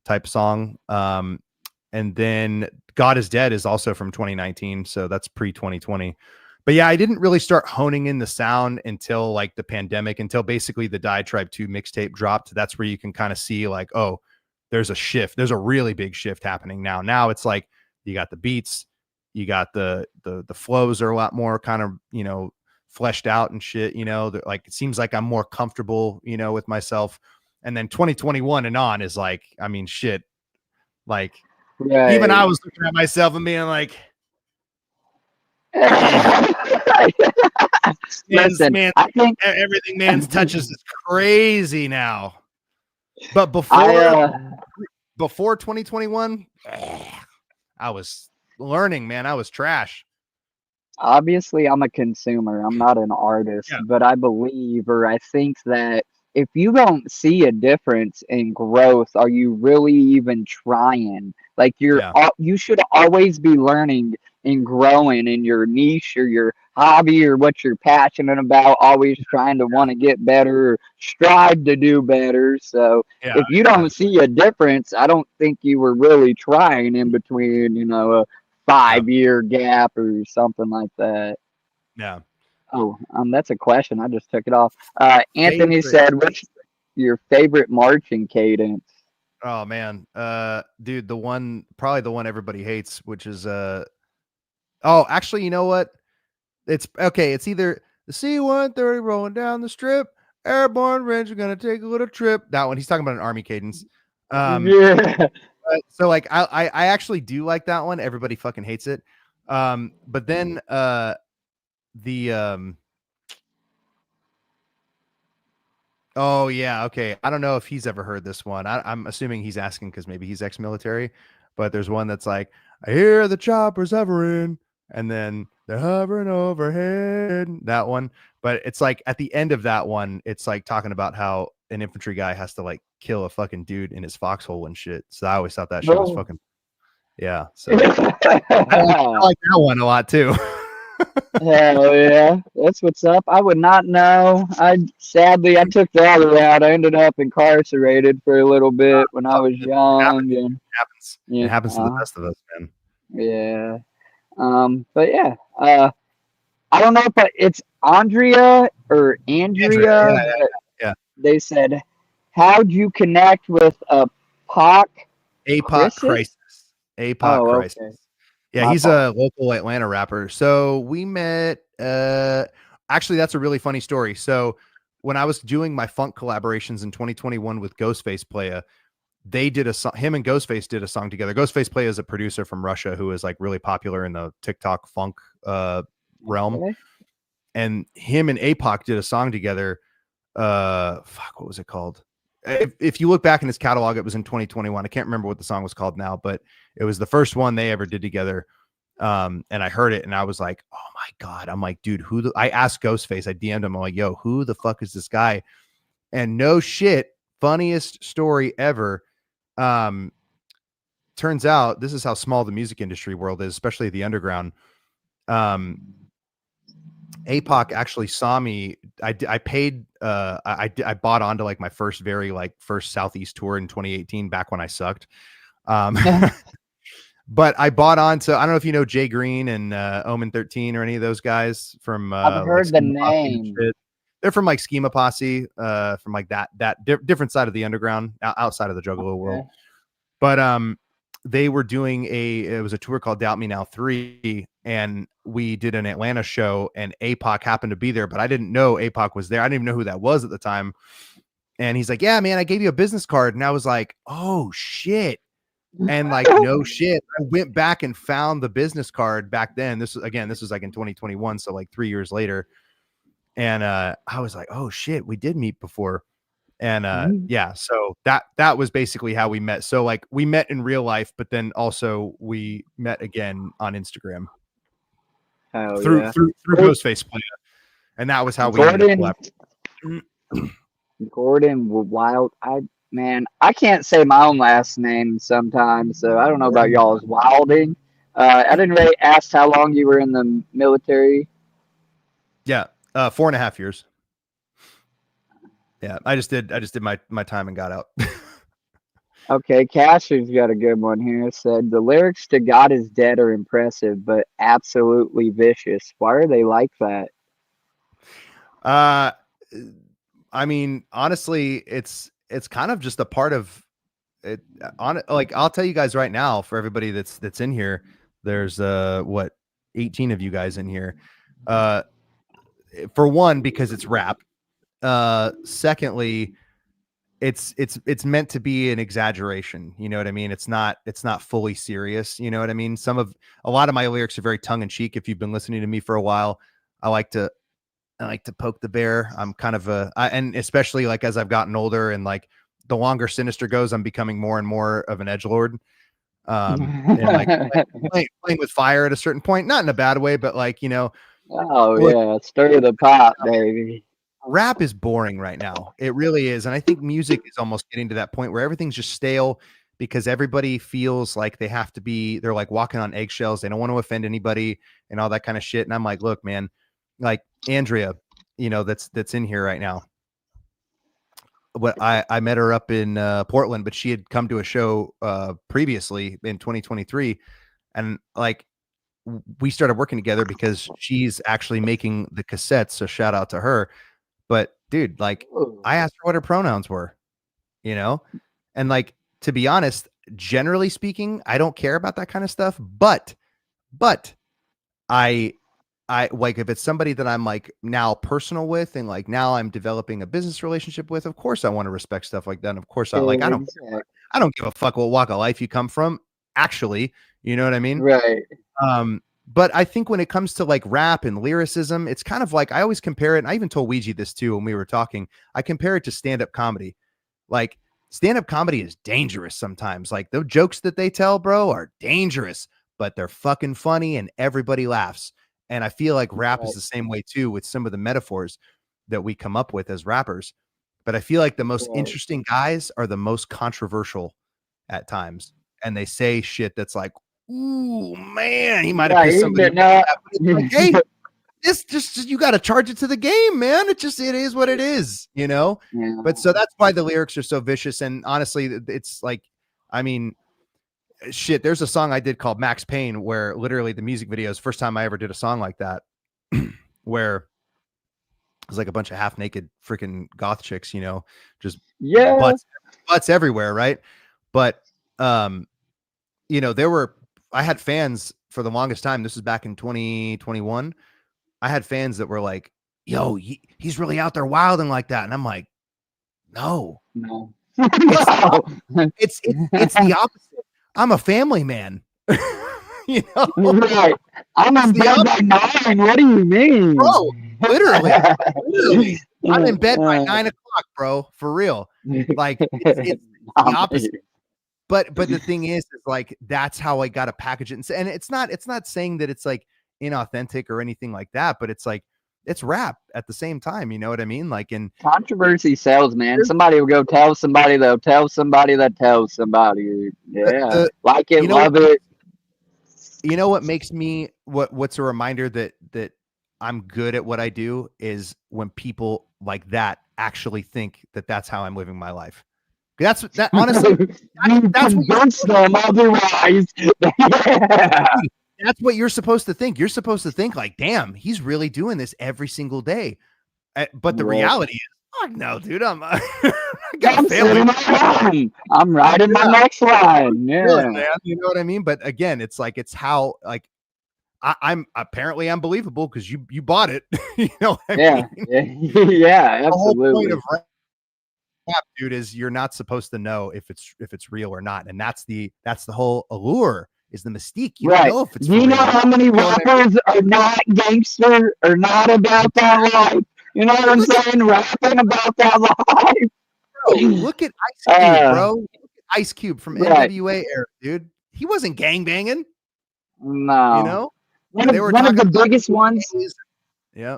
type song. And then God is Dead is also from 2019. So that's pre 2020. But yeah, I didn't really start honing in the sound until like the pandemic, until basically the Diatribe 2 mixtape dropped. That's where you can kind of see like, oh, there's a shift. There's a really big shift happening now. Now it's like you got the beats, you got the flows are a lot more kind of, you know, fleshed out and shit, you know, like it seems like I'm more comfortable, you know, with myself. And then 2021 and on is like, I mean, shit, like even I was looking at myself and being like, Listen, man, I think everything man's touches is crazy now. But before 2021, I was learning, man. I was trash. Obviously, I'm a consumer. I'm not an artist, but I believe, or I think that if you don't see a difference in growth, are you really even trying? Like you should always be learning and growing in your niche or your hobby or what you're passionate about, always trying to want to get better or strive to do better. So if you don't see a difference, I don't think you were really trying in between, you know, a 5-year gap or something like that. Yeah. Oh, that's a question. I just took it off. Anthony Favorite. said, "What's your favorite marching cadence?" Oh man, dude, probably the one everybody hates, which is oh, actually, you know what? It's okay. It's either the C-130 rolling down the strip, airborne Ranger gonna take a little trip. That one. He's talking about an army cadence. Yeah. So like I actually do like that one. Everybody fucking hates it. But then the oh yeah, okay. I don't know if he's ever heard this one. I'm assuming he's asking because maybe he's ex-military. But there's one that's like, I hear the choppers hovering, and then they're hovering overhead. That one. But it's like at the end of that one, it's like talking about how an infantry guy has to like kill a fucking dude in his foxhole and shit. So I always thought that shit was No. fucking yeah. So I like that one a lot too. Hell yeah, that's what's up. I would not know. I took the other route. I ended up incarcerated for a little bit when I was It young, happens. and It happens. It yeah, happens to the best of us, man. yeah. But yeah, I don't know if it's Andrea or Andrea, Andrea, but yeah. they said, "How'd you connect with a POC APOC Crisis?" Crisis. APOC Oh, Crisis. okay. Yeah, My he's fault. a local Atlanta rapper. So we met actually that's a really funny story. So when I was doing my funk collaborations in 2021 with Ghostface Playa, they did a song, him and Ghostface did a song together. Ghostface Playa is a producer from Russia who is like really popular in the TikTok funk realm. Okay. And him and APOC did a song together. Fuck, what was it called? If you look back in his catalog, it was in 2021. I can't remember what the song was called now, but it was the first one they ever did together. And I heard it and I was like, oh my God. I'm like, dude, I asked Ghostface, I DM'd him. I'm like, yo, who the fuck is this guy? And no shit, funniest story ever. Turns out this is how small the music industry world is, especially the underground. APOC actually saw me. I paid. I bought onto like my first Southeast tour in 2018, back when I sucked. But I bought on to, I don't know if you know Jay Green and Omen 13 or any of those guys from I've like heard the Schema Posse and name. shit. They're from like Schema Posse, from like that different side of the underground, outside of the Juggalo world. Okay. But they were doing it was a tour called Doubt Me Now 3, and we did an Atlanta show, and APOC happened to be there, but I didn't know APOC was there. I didn't even know who that was at the time. And he's like, yeah, man, I gave you a business card. And I was like, oh shit. And like, no shit. I went back and found the business card back then. This was like in 2021. So like 3 years later. And I was like, oh shit, we did meet before. And yeah, so that was basically how we met. So like we met in real life, but then also we met again on Instagram Hell through yeah. Ghostface Playa. And that was how we ended up collaborating. Gordon Wild. I can't say my own last name sometimes, so I don't know about y'all's Wilding. I didn't really ask how long you were in the military. Yeah, 4.5 years. Yeah, I just did my time and got out. Okay, Cashier's got a good one here. It said the lyrics to God is Dead are impressive, but absolutely vicious. Why are they like that? I mean, honestly, it's kind of just a part of it. Like I'll tell you guys right now, for everybody that's in here, there's 18 of you guys in here. For one, because it's rap. Secondly, it's meant to be an exaggeration. You know what I mean? It's not fully serious. You know what I mean? A lot of my lyrics are very tongue in cheek. If you've been listening to me for a while, I like to poke the bear. I'm kind of and especially like as I've gotten older and like the longer Sinizter goes, I'm becoming more and more of an edgelord. And like playing with fire at a certain point, not in a bad way, but like, Oh look, yeah, stir the pot, baby. rap is boring right now. It really is. And I think music is almost getting to that point where everything's just stale because everybody feels like they're like walking on eggshells. They don't want to offend anybody and all that kind of shit. And I'm like, look, man, like Andrea, that's in here right now. What I met her up in Portland, but she had come to a show previously in 2023. And like, we started working together because she's actually making the cassettes. So shout out to her. But dude, like I asked her what her pronouns were, you know, and like, to be honest, generally speaking, I don't care about that kind of stuff, but I like, if it's somebody that I'm like now personal with, and like now I'm developing a business relationship with, of course I want to respect stuff like that. And of course I don't give a fuck what walk of life you come from, actually, you know what I mean? Right. But I think when it comes to like rap and lyricism, it's kind of like, I always compare it. And I even told Ouija this too, when we were talking, I compare it to stand-up comedy. Like stand-up comedy is dangerous sometimes. Like the jokes that they tell, bro, are dangerous, but they're fucking funny and everybody laughs. And I feel like rap is the same way too, with some of the metaphors that we come up with as rappers. But I feel like the most interesting guys are the most controversial at times. And they say shit that's like, ooh, man, he might have pissed somebody off. Like, hey, this just you got to charge it to the game, man. It is what it is, you know? Yeah. But so that's why the lyrics are so vicious. And honestly, it's like, I mean, shit, there's a song I did called Max Payne, where literally the music video is the first time I ever did a song like that, where it was like a bunch of half naked freaking goth chicks, you know, just butts everywhere. Right. But, you know, I had fans for the longest time. This is back in 2021. I had fans that were like, yo, he's really out there wilding like that. And I'm like, no. It's the opposite. I'm a family man. You know? Right. I'm in bed by 9. What do you mean? Bro, literally. I'm in bed by 9 o'clock, bro. For real. Like it's the opposite. But the thing is like, that's how I got to package it. And it's not saying that it's like inauthentic or anything like that, but it's like, it's rap at the same time. You know what I mean? Like, in controversy sells, man. Somebody will go tell somebody, they'll tell somebody that tells somebody. Yeah. Like it, love it. You know what makes me, what's a reminder that I'm good at what I do is when people like that actually think that that's how I'm living my life. That's honestly, that's convince them otherwise. Yeah. That's what you're supposed to think. You're supposed to think like, damn, he's really doing this every single day. But the reality is, fuck no, dude. I'm riding my next line. Yeah. Really, man, you know what I mean? But again, it's like, it's how, like, I'm apparently unbelievable because you bought it. You know what I mean? Yeah, absolutely. The whole point of rap, dude, is you're not supposed to know if it's real or not. And that's the whole allure. Is the mystique. You don't know if it's you know how many rappers are not gangster or not about that life? You know what I'm saying? Rapping about that life. Bro, look at Ice Cube, bro. Look at Ice Cube from NWA era, dude. He wasn't gangbanging. No. You know? One of the biggest ones. Yeah.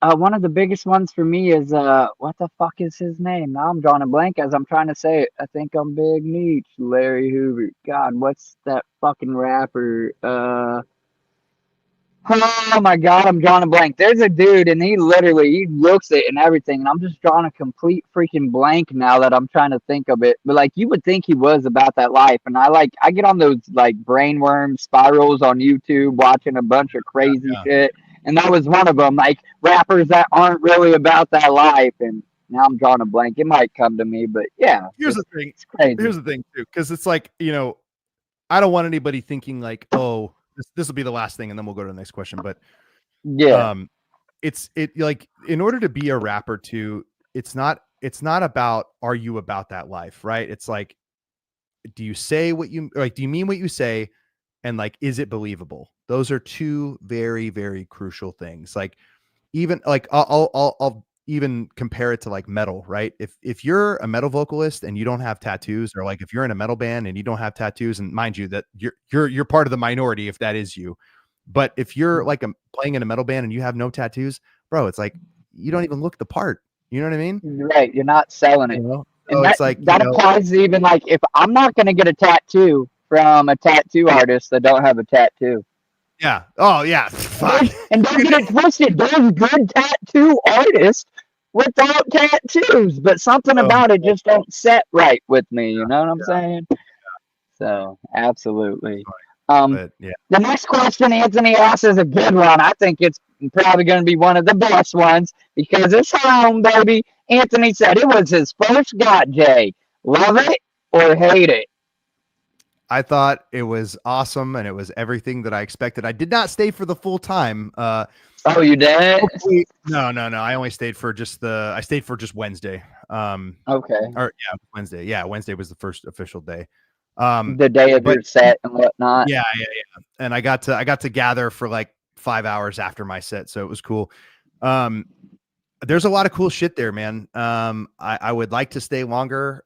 One of the biggest ones for me is what the fuck is his name? Now I'm drawing a blank as I'm trying to say it. I think I'm Big Meech, Larry Hoover. God, what's that fucking rapper? Oh my God, I'm drawing a blank. There's a dude, and he looks it and everything, and I'm just drawing a complete freaking blank now that I'm trying to think of it. But like, you would think he was about that life, and I get on those like brainworm spirals on YouTube watching a bunch of crazy shit. And that was one of them, like rappers that aren't really about that life. And now I'm drawing a blank. It might come to me, but yeah. Here's the thing. It's crazy. Here's the thing too, because it's like, you know, I don't want anybody thinking like, oh, this will be the last thing, and then we'll go to the next question. But yeah, it's like, in order to be a rapper too, it's not about, are you about that life, right? It's like, do you say what you like? Do you mean what you say? And like, is it believable? Those are two very, very crucial things. Like, even like, I'll even compare it to like metal, right? If you're a metal vocalist and you don't have tattoos, or like if you're in a metal band and you don't have tattoos, and mind you that you're part of the minority if that is you, but if you're like playing in a metal band and you have no tattoos, bro, it's like you don't even look the part. You know what I mean? Right. You're not selling it. You know? And so it's like that applies to even like, if I'm not gonna get a tattoo from a tattoo artist that don't have a tattoo. Yeah. Oh yeah. Fuck. And don't get it twisted. There's good tattoo artists without tattoos, but something about it just don't set right with me. You know what I'm saying? So absolutely. But yeah, The next question Anthony asks is a good one. I think it's probably going to be one of the best ones because it's home, baby. Anthony said it was his first got Jay. Love it or hate it? I thought it was awesome and it was everything that I expected. I did not stay for the full time. Oh, you did? No. I only stayed for just Wednesday. Okay. Or yeah, Wednesday. Yeah, Wednesday was the first official day. The day of your set and whatnot. Yeah. And I got to gather for like 5 hours after my set, so it was cool. There's a lot of cool shit there, man. I would like to stay longer,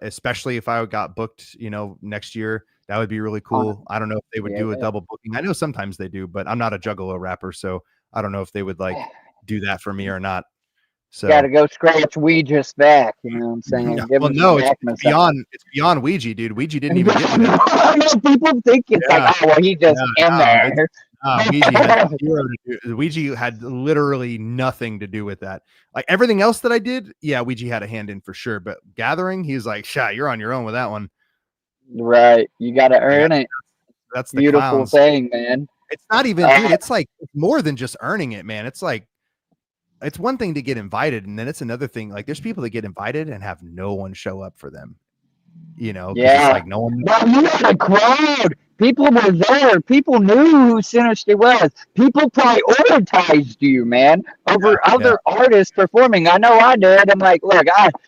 especially if I got booked, next year. That would be really cool. I don't know if they would do a double booking. I know sometimes they do, but I'm not a Juggalo rapper, so I don't know if they would like do that for me or not. So got to go scratch Ouija's back. You know what I'm saying? Yeah. Well, no, it's beyond Ouija, dude. Ouija didn't even get me that. I know people think it's like, oh, well, he just in there. Ouija had literally nothing to do with that. Like everything else that I did, yeah, Ouija had a hand in for sure. But gathering, he's like, "Shot, you're on your own with that one." Right, you got to earn it. That's the beautiful thing, man. It's not even, dude. It's like more than just earning it, man. It's like it's one thing to get invited, and then it's another thing. Like there's people that get invited and have no one show up for them. Yeah, it's like no one. Well, you had a crowd. People were there. People knew who Sinizter was. People prioritized you, man, over other artists performing. I know I did. I'm like, look,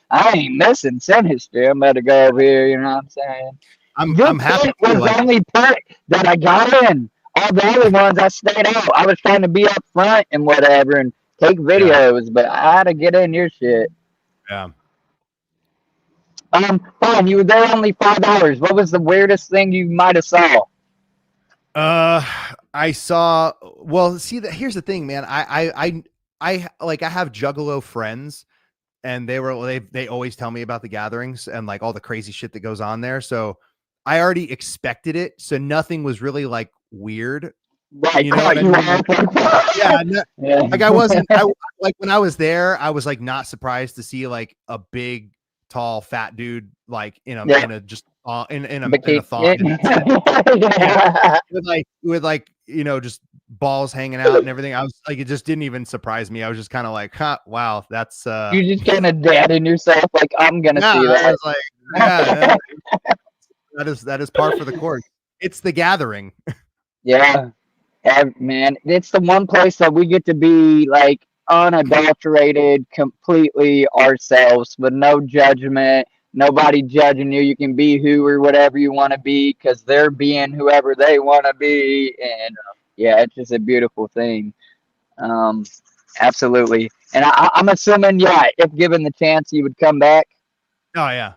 I ain't missing Sinizter. I'm about to go over here. You know what I'm saying? I'm happy. Was the only part that I got in. All the other ones I stayed out. I was trying to be up front and whatever and take videos, but I had to get in your shit. Yeah. Fine. You were there only 5 hours. What was the weirdest thing you might have saw? I saw. Well, see that. Here's the thing, man. I have Juggalo friends, and they always tell me about the gatherings and like all the crazy shit that goes on there. So I already expected it. So nothing was really like weird. Right. You know what I mean? Yeah. Like I wasn't. Like when I was there, I was like not surprised to see like a big, tall, fat dude like in a thong with just balls hanging out and everything. I was like, it just didn't even surprise me. I was just kind of like, wow, that's you just kind of dadding yourself like I'm gonna see that. I was like, yeah, that is par for the course. It's the gathering. Yeah, man, it's the one place that we get to be like unadulterated, completely ourselves with no judgment, nobody judging you. You can be who or whatever you want to be because they're being whoever they want to be, and yeah, it's just a beautiful thing. Absolutely. And I'm assuming, if given the chance, you would come back. Oh yeah.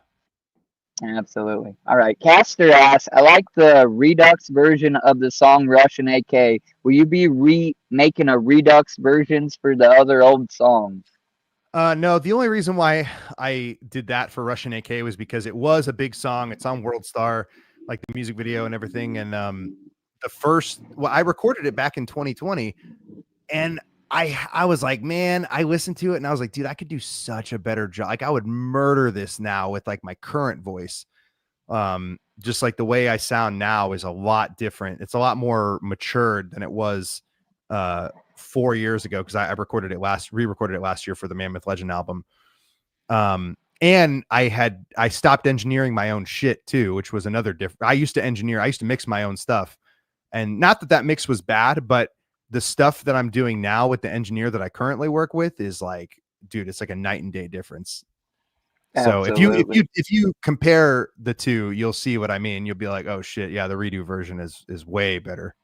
Absolutely. All right. Caster asks, I like the Redux version of the song Russian AK. Will you be making a Redux versions for the other old songs? No, the only reason why I did that for Russian AK was because it was a big song. It's on World Star, like the music video and everything. And I recorded it back in 2020, and I was like, man, I listened to it and I was like, dude, I could do such a better job. Like I would murder this now with like my current voice. Just like the way I sound now is a lot different. It's a lot more matured than it was 4 years ago, because I re-recorded it last year for the Mammoth Legend album. And I stopped engineering my own shit too, which was another different. I used to mix my own stuff, and not that mix was bad, but the stuff that I'm doing now with the engineer that I currently work with is like, dude, it's like a night and day difference. Absolutely. So if you compare the two, you'll see what I mean. You'll be like, oh shit, yeah, the redo version is way better.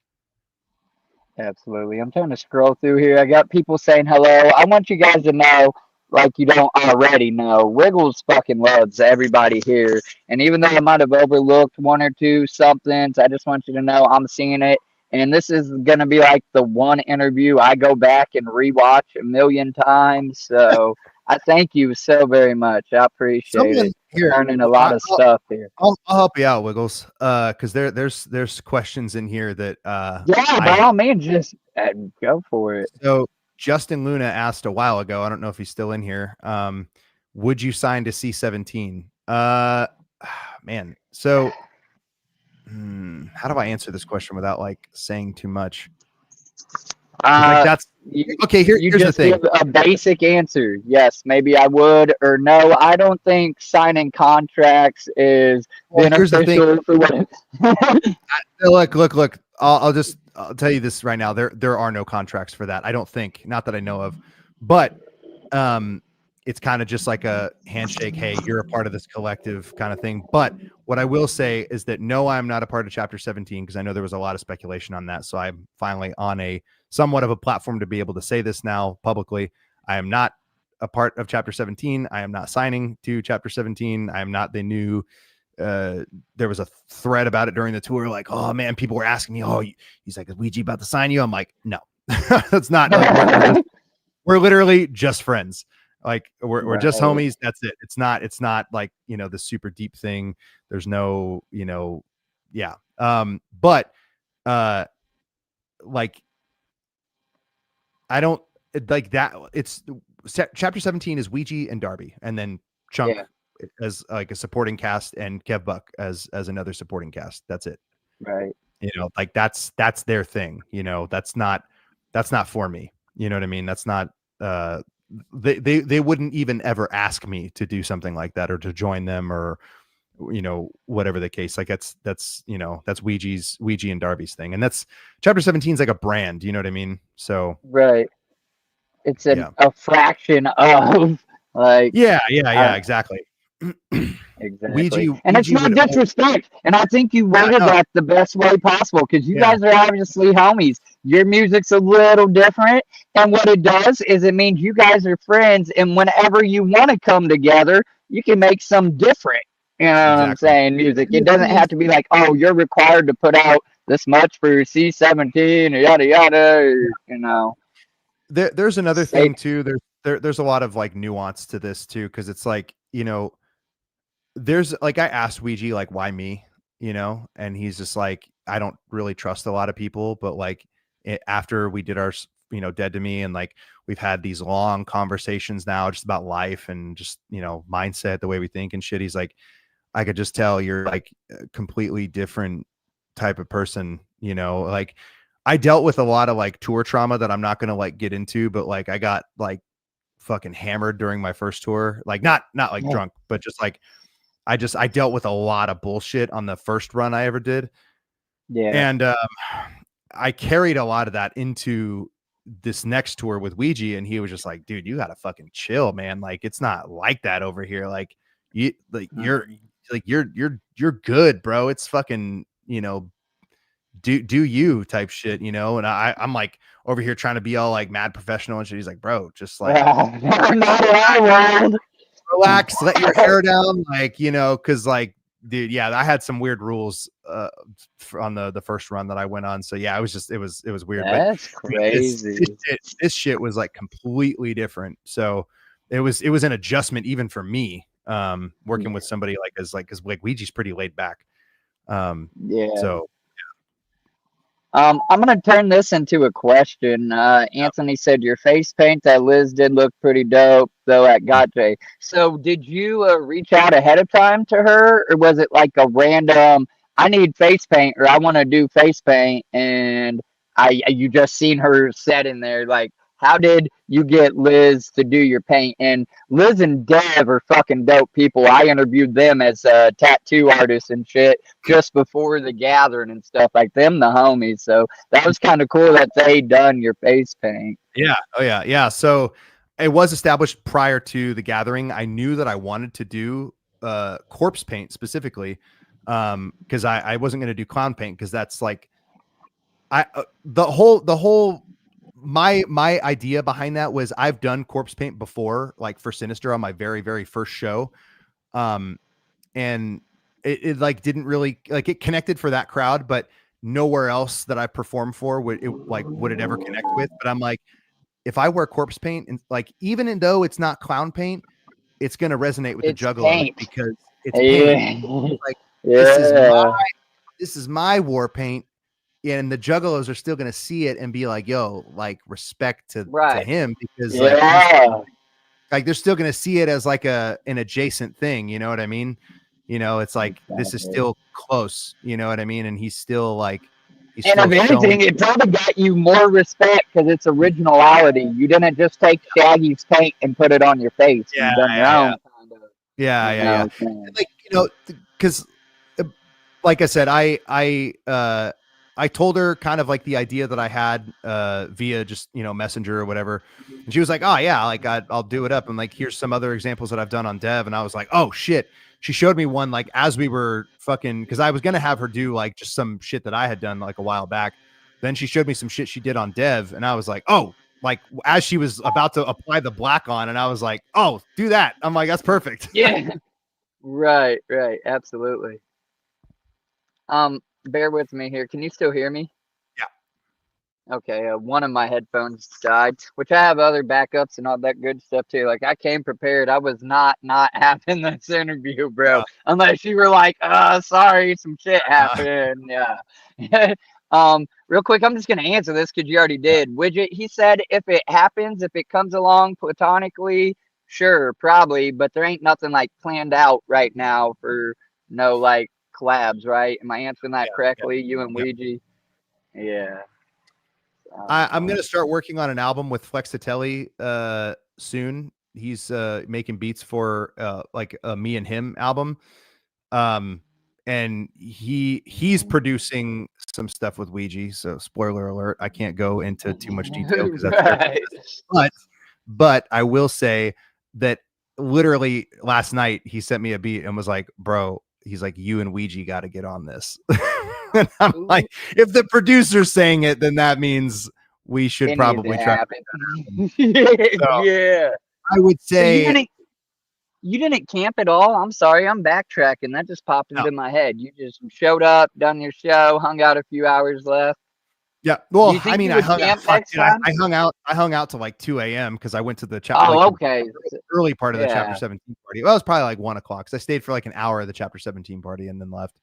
Absolutely. I'm trying to scroll through here. I got people saying hello. I want you guys to know, like you don't already know, Wiggles fucking loves everybody here. And even though I might have overlooked one or two somethings, I just want you to know I'm seeing it. And this is going to be like the one interview I go back and rewatch a million times. So I thank you so very much. I appreciate it. Learning a lot of stuff here. I'll help you out, Wiggles. Because there's questions in here that by all means, just go for it. So Justin Luna asked a while ago, I don't know if he's still in here. Would you sign to C17? Man, so how do I answer this question without like saying too much? Like that's okay. Here's the thing. Give a basic answer. Yes, maybe I would, or no. I don't think signing contracts is beneficial for what. Look. I'll tell you this right now. There are no contracts for that. I don't think, not that I know of, but it's kind of just like a handshake. Hey, you're a part of this collective kind of thing. But what I will say is that no, I'm not a part of Chapter 17 because I know there was a lot of speculation on that. So I'm finally on a somewhat of a platform to be able to say this now publicly. I am not a part of Chapter 17. I am not signing to Chapter 17. I am not the new. There was a thread about it during the tour. Like, oh man, people were asking me, oh, he's like, is Ouija about to sign you? I'm like, no, that's not. Like, we're literally just friends. Like we're just homies. That's it. It's not like, you know, the super deep thing. There's no, you know, yeah. But like, I don't like that. It's Chapter 17 is Ouija and Darby, and then Chunk as like a supporting cast, and Kev Buck as another supporting cast. That's it. Right. You know, like that's their thing. You know, that's not for me. You know what I mean? That's not. They wouldn't even ever ask me to do something like that or to join them or, you know, whatever the case. Like that's you know, that's Ouija and Darby's thing, and that's Chapter 17 is like a brand. You know what I mean? So right, it's a fraction of like exactly. Exactly. Ouija, and it's not disrespect. And I think you worded that the best way possible because you guys are obviously homies. Your music's a little different. And what it does is it means you guys are friends. And whenever you want to come together, you can make some different, you know what I'm saying, music. It doesn't have to be like, oh, you're required to put out this much for C17 or yada yada, or, you know. There's another thing too. There's a lot of like nuance to this too, because it's like, you know, there's like, I asked Ouija like, why me, you know, and he's just like, I don't really trust a lot of people, but like after we did our, you know, Dead to Me, and like we've had these long conversations now just about life and just, you know, mindset, the way we think and shit. He's like, I could just tell you're like a completely different type of person, you know, like I dealt with a lot of like tour trauma that I'm not going to like get into, but like I got like fucking hammered during my first tour, like not like drunk, but just like I dealt with a lot of bullshit on the first run I ever did. Yeah. And I carried a lot of that into this next tour with Ouija, and he was just like, dude, you gotta fucking chill, man. Like it's not like that over here. Like you're good, bro. It's fucking, you know, do you type shit, you know? And I'm like over here trying to be all like mad professional and shit. He's like, bro, just like relax, let your hair down, like, you know, because like, dude, yeah, I had some weird rules on the first run that I went on. So yeah, it was weird. That's crazy. This shit was like completely different. So it was an adjustment even for me, working with somebody like because Ouija's pretty laid back. So I'm gonna turn this into a question. Anthony said your face paint that Liz did look pretty dope, though at Gotcha. So did you reach out ahead of time to her, or was it like a random? I need face paint, or I want to do face paint, and you just seen her set in there. Like, how did you get Liz to do your paint? And Liz and Dev are fucking dope people. I interviewed them as tattoo artists and shit just before the gathering and stuff, like them, the homies. So that was kind of cool that they done your face paint. Yeah. Oh yeah. Yeah. So it was established prior to the gathering. I knew that I wanted to do corpse paint specifically, because I wasn't going to do clown paint, because that's like the whole my idea behind that was I've done corpse paint before, like for Sinizter on my very, very first show. And it like didn't really like, it connected for that crowd, but nowhere else that I performed for would it ever connect with. But I'm like, if I wear corpse paint, and like, even though it's not clown paint, it's going to resonate with the Juggalo because it's paint. Like, this is my war paint. And the Juggalos are still going to see it and be like, yo, like respect to him, because like they're still going to see it as like an adjacent thing. You know what I mean? You know, it's like this is still close. You know what I mean? And he's still like, he's And still if anything, showing. it probably got you more respect because it's originality. You didn't just take Shaggy's paint and put it on your face. Yeah, You done your yeah, own kind of. Yeah. Thing. Like, you know, because like I said, I told her kind of like the idea that I had via just, you know, Messenger or whatever. And she was like, oh yeah, like I'll do it up. And like, here's some other examples that I've done on dev. And I was like, oh shit. She showed me one like as we were fucking, because I was going to have her do like just some shit that I had done like a while back. Then she showed me some shit she did on dev. And I was like, oh, like as she was about to apply the black on, and I was like, oh, do that. I'm like, that's perfect. Yeah. Right. Absolutely. Bear with me here. Can you still hear me? Yeah. Okay. One of my headphones died, which I have other backups and all that good stuff too. Like I came prepared. I was not having this interview, bro, unless you were like, sorry, some shit happened. Yeah. Real quick, I'm just gonna answer this because you already did. Widget, he said if it happens, if it comes along platonically, sure, probably, but there ain't nothing like planned out right now for no like collabs, right? Am I answering that correctly? You and Ouija? Yeah. I'm gonna start working on an album with Flexitelli soon. He's making beats for like a me and him album. And he's producing some stuff with Ouija. So spoiler alert, I can't go into too much detail because that's but I will say that literally last night he sent me a beat and was like, bro, he's like, you and Ouija got to get on this. And I'm like, if the producer's saying it, then that means we should probably try. So, yeah. I would say so you didn't camp at all. I'm sorry, I'm backtracking. That just popped into my head. You just showed up, done your show, hung out a few hours left. Yeah. Well, I mean, I hung out till like 2 a.m. because I went to the early part of the chapter 17 party. Well, it was probably like 1 o'clock. So I stayed for like an hour of the chapter 17 party and then left.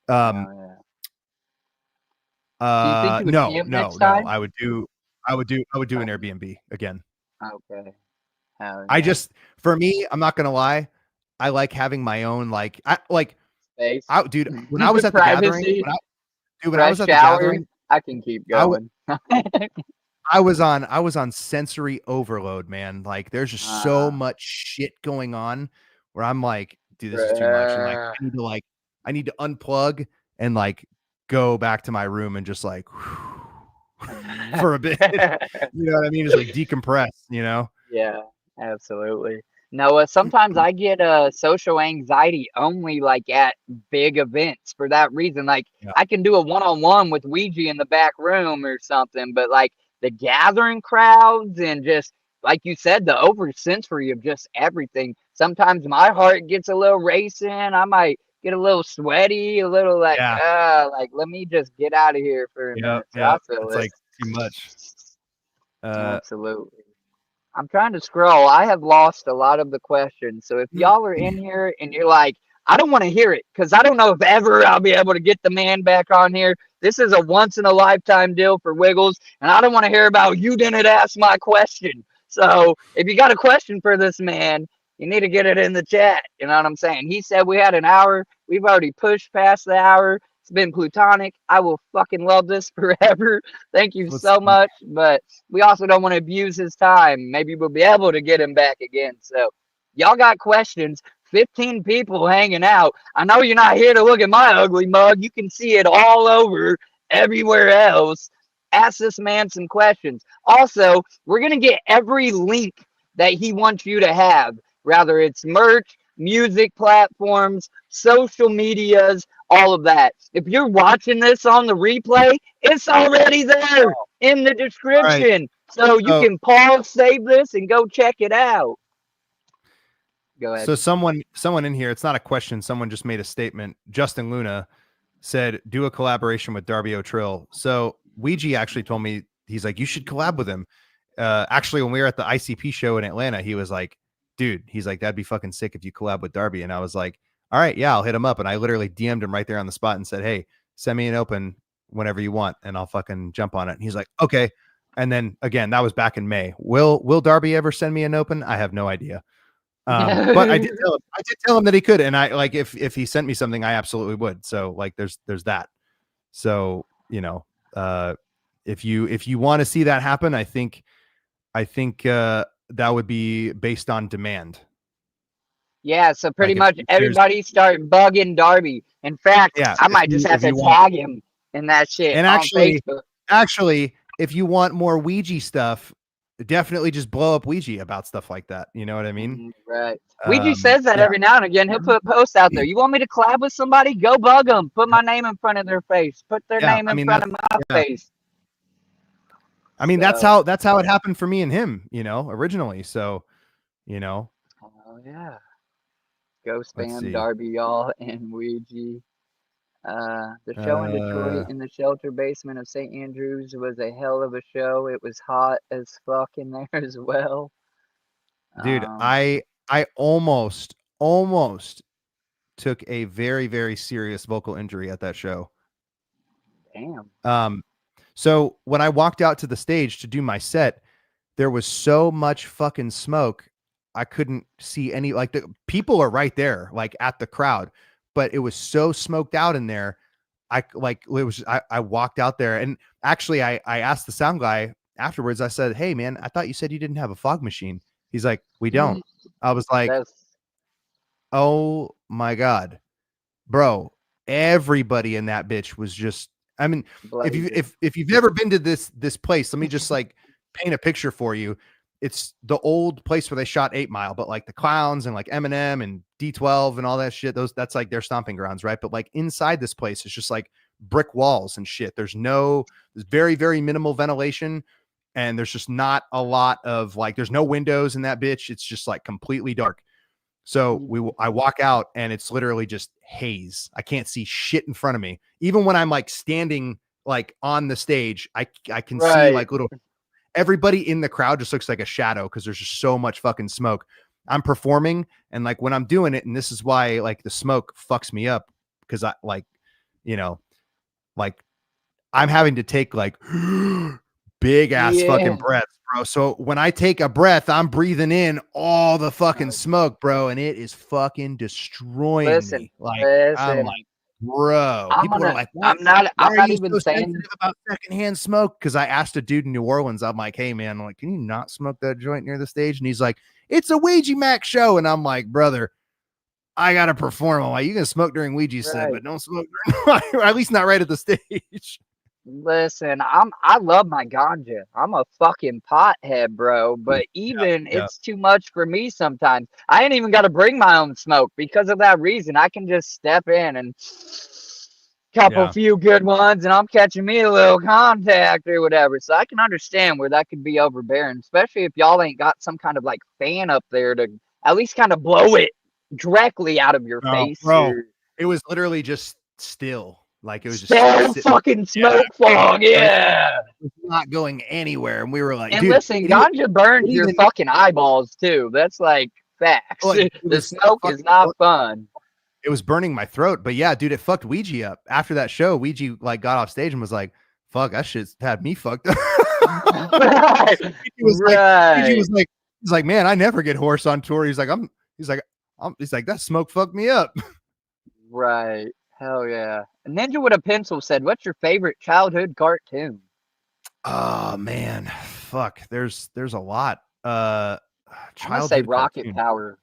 No. I would do an Airbnb again. Okay. For me, I'm not gonna lie, I like having my own like space. Dude, when I was at the gathering, when I was at the gathering, I can keep going. I was on sensory overload, man. Like there's just so much shit going on where I'm like, dude, this is too much. And like I need to unplug and like go back to my room and just like for a bit. You know what I mean? Just like decompress, you know? Yeah, absolutely. No, sometimes I get social anxiety only like at big events for that reason. Like I can do a one-on-one with Ouija in the back room or something, but like the gathering crowds and just like you said, the oversensory of just everything. Sometimes my heart gets a little racing. I might get a little sweaty, a little like let me just get out of here for a minute. So it's like too much. Absolutely. I'm trying to scroll. I have lost a lot of the questions. So if y'all are in here and you're like, I don't want to hear it because I don't know if ever I'll be able to get the man back on here. This is a once in a lifetime deal for Wiggles. And I don't want to hear about you didn't ask my question. So if you got a question for this man, you need to get it in the chat. You know what I'm saying? He said we had an hour. We've already pushed past the hour. It's been plutonic. I will fucking love this forever. Thank you so much. But we also don't want to abuse his time. Maybe we'll be able to get him back again. So y'all got questions. 15 people hanging out. I know you're not here to look at my ugly mug. You can see it all over everywhere else. Ask this man some questions. Also, we're going to get every link that he wants you to have, whether it's merch, music platforms, social medias, all of that. If you're watching this on the replay, it's already there in the description. Right. So you can pause, save this, and go check it out. Go ahead. So someone in here, it's not a question, someone just made a statement. Justin Luna said, do a collaboration with Darby O'Trill. So Ouija actually told me, he's like, you should collab with him. Actually, when we were at the ICP show in Atlanta, he was like, dude, he's like, that'd be fucking sick if you collab with Darby. And I was like, all right, yeah, I'll hit him up. And I literally DM'd him right there on the spot and said, hey, send me an open whenever you want, and I'll fucking jump on it. And he's like, okay. And then again, that was back in May. Will Darby ever send me an open? I have no idea. But I did tell him that he could, and I like if he sent me something, I absolutely would. So like there's that. So if you want to see that happen, I think that would be based on demand. Yeah, so pretty Like much everybody start bugging Darby. In fact, yeah, I might just have to tag him in that shit and on Facebook. Actually, if you want more Ouija stuff, definitely just blow up Ouija about stuff like that. You know what I mean? Right. Ouija says that every now and again. He'll put posts out there. You want me to collab with somebody? Go bug them. Put my name in front of their face. Put their name in front of my face. I mean, that's how it happened for me and him, originally. So, Oh yeah. Go spam Darby, y'all, and Ouija. The show in Detroit in the shelter basement of St. Andrews was a hell of a show. It was hot as fuck in there as well. Dude, I almost took a very, very serious vocal injury at that show. Damn. So when I walked out to the stage to do my set, there was so much fucking smoke. I couldn't see any, like the people are right there, like at the crowd, but it was so smoked out in there. I walked out there, and actually I asked the sound guy afterwards. I said, "Hey man, I thought you said you didn't have a fog machine." He's like, "We don't." I was like, "Oh my God, bro." Everybody in that bitch was just, I mean, if you've ever been to this place, let me just like paint a picture for you. It's the old place where they shot 8 Mile, but like the clowns and like Eminem and D12 and all that shit, that's like their stomping grounds, right? But like inside this place, it's just like brick walls and shit. There's very, very minimal ventilation, and there's just not a lot of like, there's no windows in that bitch. It's just like completely dark. So I walk out and it's literally just haze. I can't see shit in front of me. Even when I'm like standing like on the stage, I can see like everybody in the crowd just looks like a shadow because there's just so much fucking smoke. I'm performing, and like when I'm doing it, and this is why like the smoke fucks me up, because I like, like I'm having to take like big ass fucking breaths, bro. So when I take a breath, I'm breathing in all the fucking smoke, bro, and it is fucking destroying me. Like I'm like, bro, people are like, I'm not even saying about secondhand smoke, because I asked a dude in New Orleans, I'm like, "Hey man, I'm like, can you not smoke that joint near the stage?" And he's like, "It's a Ouija Macc show," and I'm like, "Brother, I gotta perform." I'm like, "You can smoke during Ouija set, but don't smoke during, or at least not right at the stage." Listen, I love my ganja. I'm a fucking pothead, bro. But even it's too much for me sometimes. I ain't even got to bring my own smoke because of that reason. I can just step in and couple few good ones, and I'm catching me a little contact or whatever. So I can understand where that could be overbearing, especially if y'all ain't got some kind of like fan up there to at least kind of blow it directly out of your face. Bro, it was literally just still. Like it was just fucking smoke fog, It's not going anywhere, and we were like, and dude, listen, ganja burns your fucking eyeballs too. That's like facts. The smoke is not fun. It was burning my throat, but yeah, dude, it fucked Ouija up. After that show, Ouija like got off stage and was like, "Fuck, that shit's had me fucked up." He was like, he's like, "Man, I never get hoarse on tour." He's like, that smoke fucked me up. Right. Hell yeah. Ninja with a Pencil said, "What's your favorite childhood cartoon?" Oh man, fuck. There's a lot. I'm gonna say Rocket Power.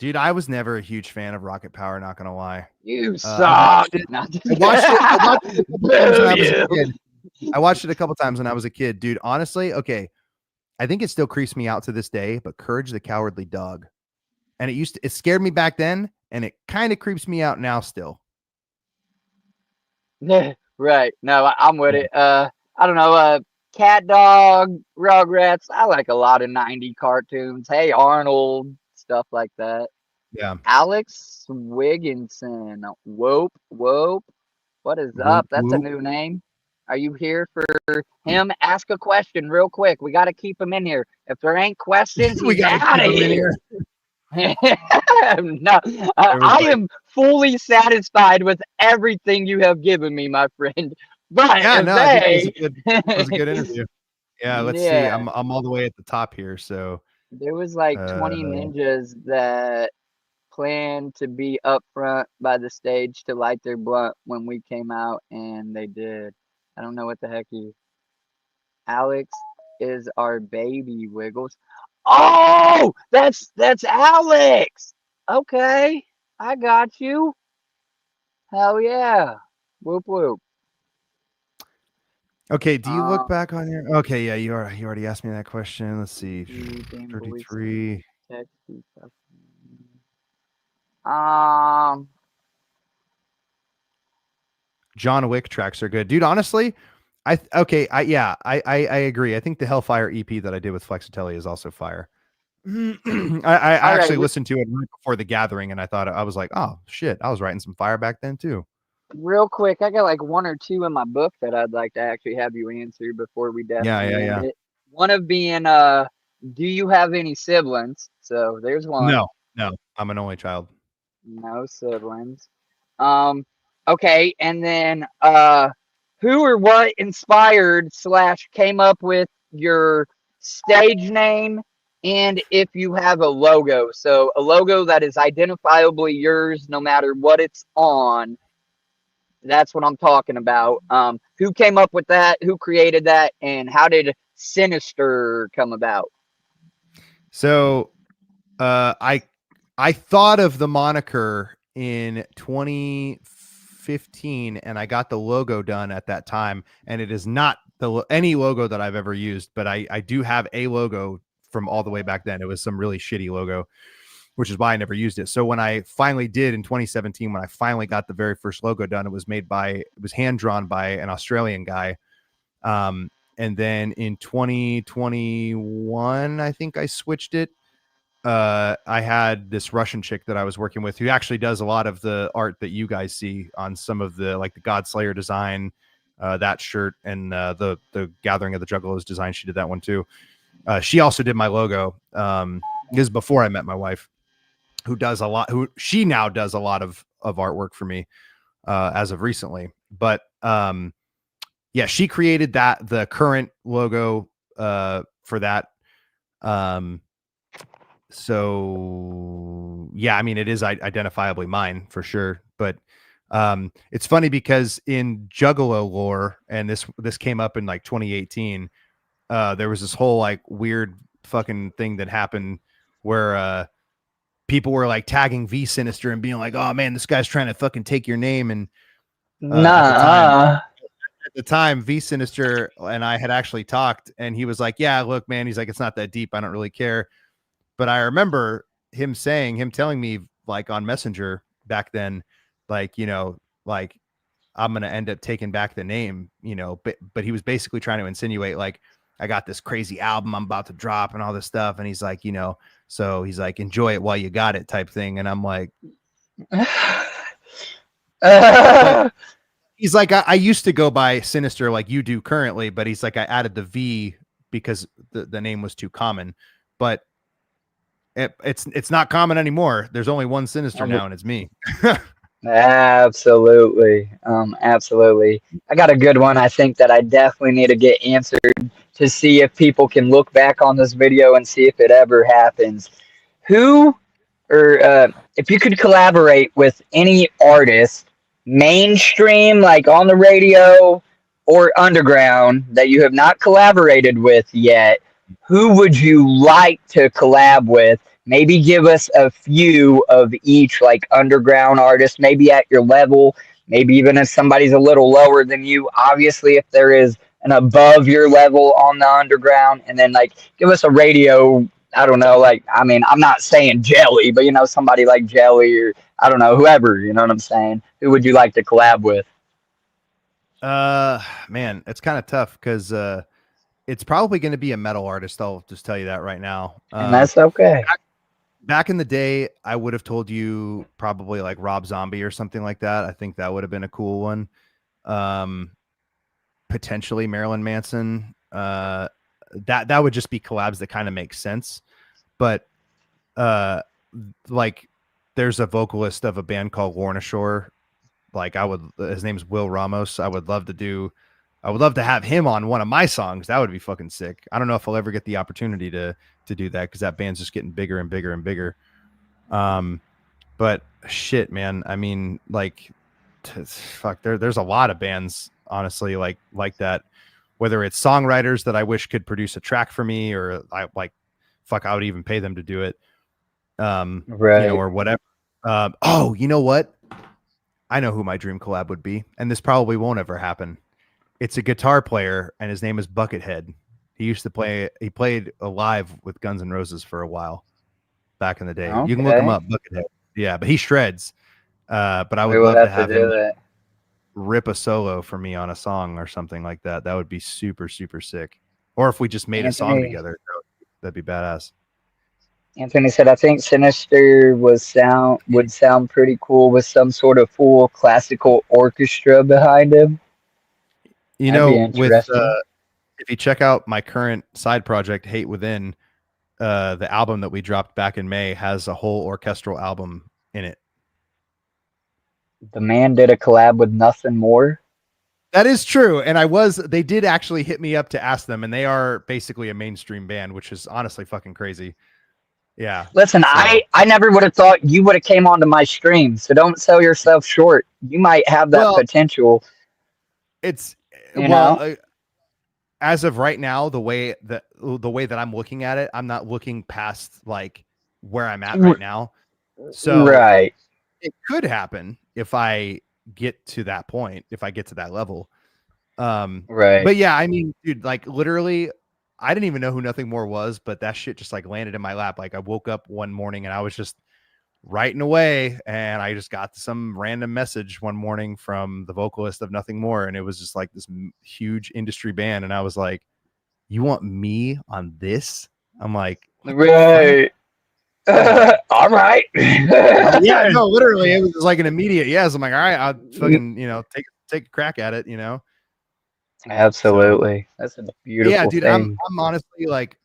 Dude, I was never a huge fan of Rocket Power, not gonna lie. You suck. I watched it a couple times when I was a kid, dude. Honestly, okay. I think it still creeps me out to this day, but Courage the Cowardly Dog. And it scared me back then, and it kind of creeps me out now still. Right. No, I'm with it. I don't know. Cat Dog, Rugrats. I like a lot of 90 cartoons. Hey Arnold, stuff like that. Yeah. Alex Wigginson. Whoop. What is up? That's a new name. Are you here for him? Ask a question real quick. We got to keep him in here. If there ain't questions, we got out of here. No, I am fully satisfied with everything you have given me, my friend. But it was a good interview. Yeah, let's see. I'm all the way at the top here, so There was like 20 ninjas that planned to be up front by the stage to light their blunt when we came out, and they did. I don't know what the heck he. Alex is our baby Wiggles. Oh, that's Alex. Okay, I got you. Hell yeah. Whoop whoop. Okay, do you look back on your? Okay, yeah, you already asked me that question. Let's see, 33. John Wick tracks are good, dude. Honestly, I agree. I think the Hellfire EP that I did with Flexitelli is also fire. I actually listened to it right before the gathering, and I was like, oh shit, I was writing some fire back then too. Real quick, I got like one or two in my book that I'd like to actually have you answer before we definitely end it. One of being, do you have any siblings? So there's one. No, I'm an only child. No siblings. Okay, and then who or what inspired / came up with your stage name, and if you have a logo, so a logo that is identifiably yours no matter what it's on. That's what I'm talking about. Who came up with that? Who created that? And how did Sinizter come about? So, I thought of the moniker in 2015, and I got the logo done at that time. And it is not any logo that I've ever used, but I do have a logo from all the way back then. It was some really shitty logo, which is why I never used it. So when I finally did in 2017, when I finally got the very first logo done, it was hand drawn by an Australian guy. And then in 2021, I think I switched it. I had this Russian chick that I was working with who actually does a lot of the art that you guys see on some of the, like the Godslayer design, that shirt, and the Gathering of the Juggalos design. She did that one too. She also did my logo. This is before I met my wife, she now does a lot of artwork for me as of recently. But yeah, she created the current logo for that. So yeah, I mean, it is identifiably mine for sure. But it's funny because in Juggalo lore, and this came up in like 2018, there was this whole like weird fucking thing that happened where people were like tagging V Sinizter and being like, oh man, this guy's trying to fucking take your name. And at the time, V Sinizter and I had actually talked, and he was like, yeah, look, man, he's like, it's not that deep. I don't really care. But I remember him telling me like on Messenger back then, like, you know, like I'm going to end up taking back the name, you know, but he was basically trying to insinuate like, I got this crazy album I'm about to drop and all this stuff. And he's like, you know, so he's like, enjoy it while you got it type thing. And I'm like, he's like, I used to go by Sinizter like you do currently, but he's like, I added the V because the name was too common. But it's not common anymore. There's only one Sinizter now, and it's me. Absolutely. Absolutely. I got a good one. I think that I definitely need to get answered to see if people can look back on this video and see if it ever happens. Who, or if you could collaborate with any artist, mainstream, like on the radio or underground, that you have not collaborated with yet, who would you like to collab with? Maybe give us a few of each, like underground artist, maybe at your level, maybe even if somebody's a little lower than you. Obviously, if there is an above your level on the underground, and then like give us a radio. I don't know, like, I mean, I'm not saying Jelly, but you know, somebody like Jelly, or I don't know, whoever, you know what I'm saying? Who would you like to collab with? Man, it's kind of tough because it's probably going to be a metal artist. I'll just tell you that right now. And that's okay. Back in the day, I would have told you probably like Rob Zombie or something like that. I think that would have been a cool one. Potentially Marilyn Manson. That would just be collabs that kind of make sense. But like there's a vocalist of a band called Lorna Shore. Like his name's Will Ramos. I would love to do I would love to have him on one of my songs. That would be fucking sick. I don't know if I'll ever get the opportunity to do that because that band's just getting bigger and bigger and bigger. But shit, man. I mean, like, fuck. There's a lot of bands, honestly, like that. Whether it's songwriters that I wish could produce a track for me, or I would even pay them to do it. Right. Or whatever. Oh, you know what? I know who my dream collab would be, and this probably won't ever happen. It's a guitar player, and his name is Buckethead. He played live with Guns N' Roses for a while back in the day. Okay. You can look him up, Buckethead. Yeah, but he shreds. But I would We love to have have him it. rip a solo for me on a song or something like that. That would be super, super sick. Or if we just made a song together, that'd be badass. Anthony said, I think Sinizter would sound pretty cool with some sort of full classical orchestra behind him. You know, with if you check out my current side project, Hate Within, the album that we dropped back in May has a whole orchestral album in it. The man did a collab with Nothing More. That is true. And they did actually hit me up to ask them, and they are basically a mainstream band, which is honestly fucking crazy. Yeah. Listen, so, I never would have thought you would have came onto my stream, so don't sell yourself short. You might have that potential. It's you know? As of right now, the way that I'm looking at it, I'm not looking past like where I'm at right now. So right. It could happen if I get to that point, if I get to that level. Right. But yeah, I mean, dude, like literally, I didn't even know who Nothing More was, but that shit just like landed in my lap. Like I woke up one morning and I was just writing away, and I just got some random message one morning from the vocalist of Nothing More, and it was just like this huge industry band, and I was like, "You want me on this?" I'm like, "Right." All right. Yeah, no, literally, it was just like an immediate yes. I'm like, all right, I'll fucking take a crack at it, Absolutely. So, that's a beautiful dude, thing. I'm honestly like,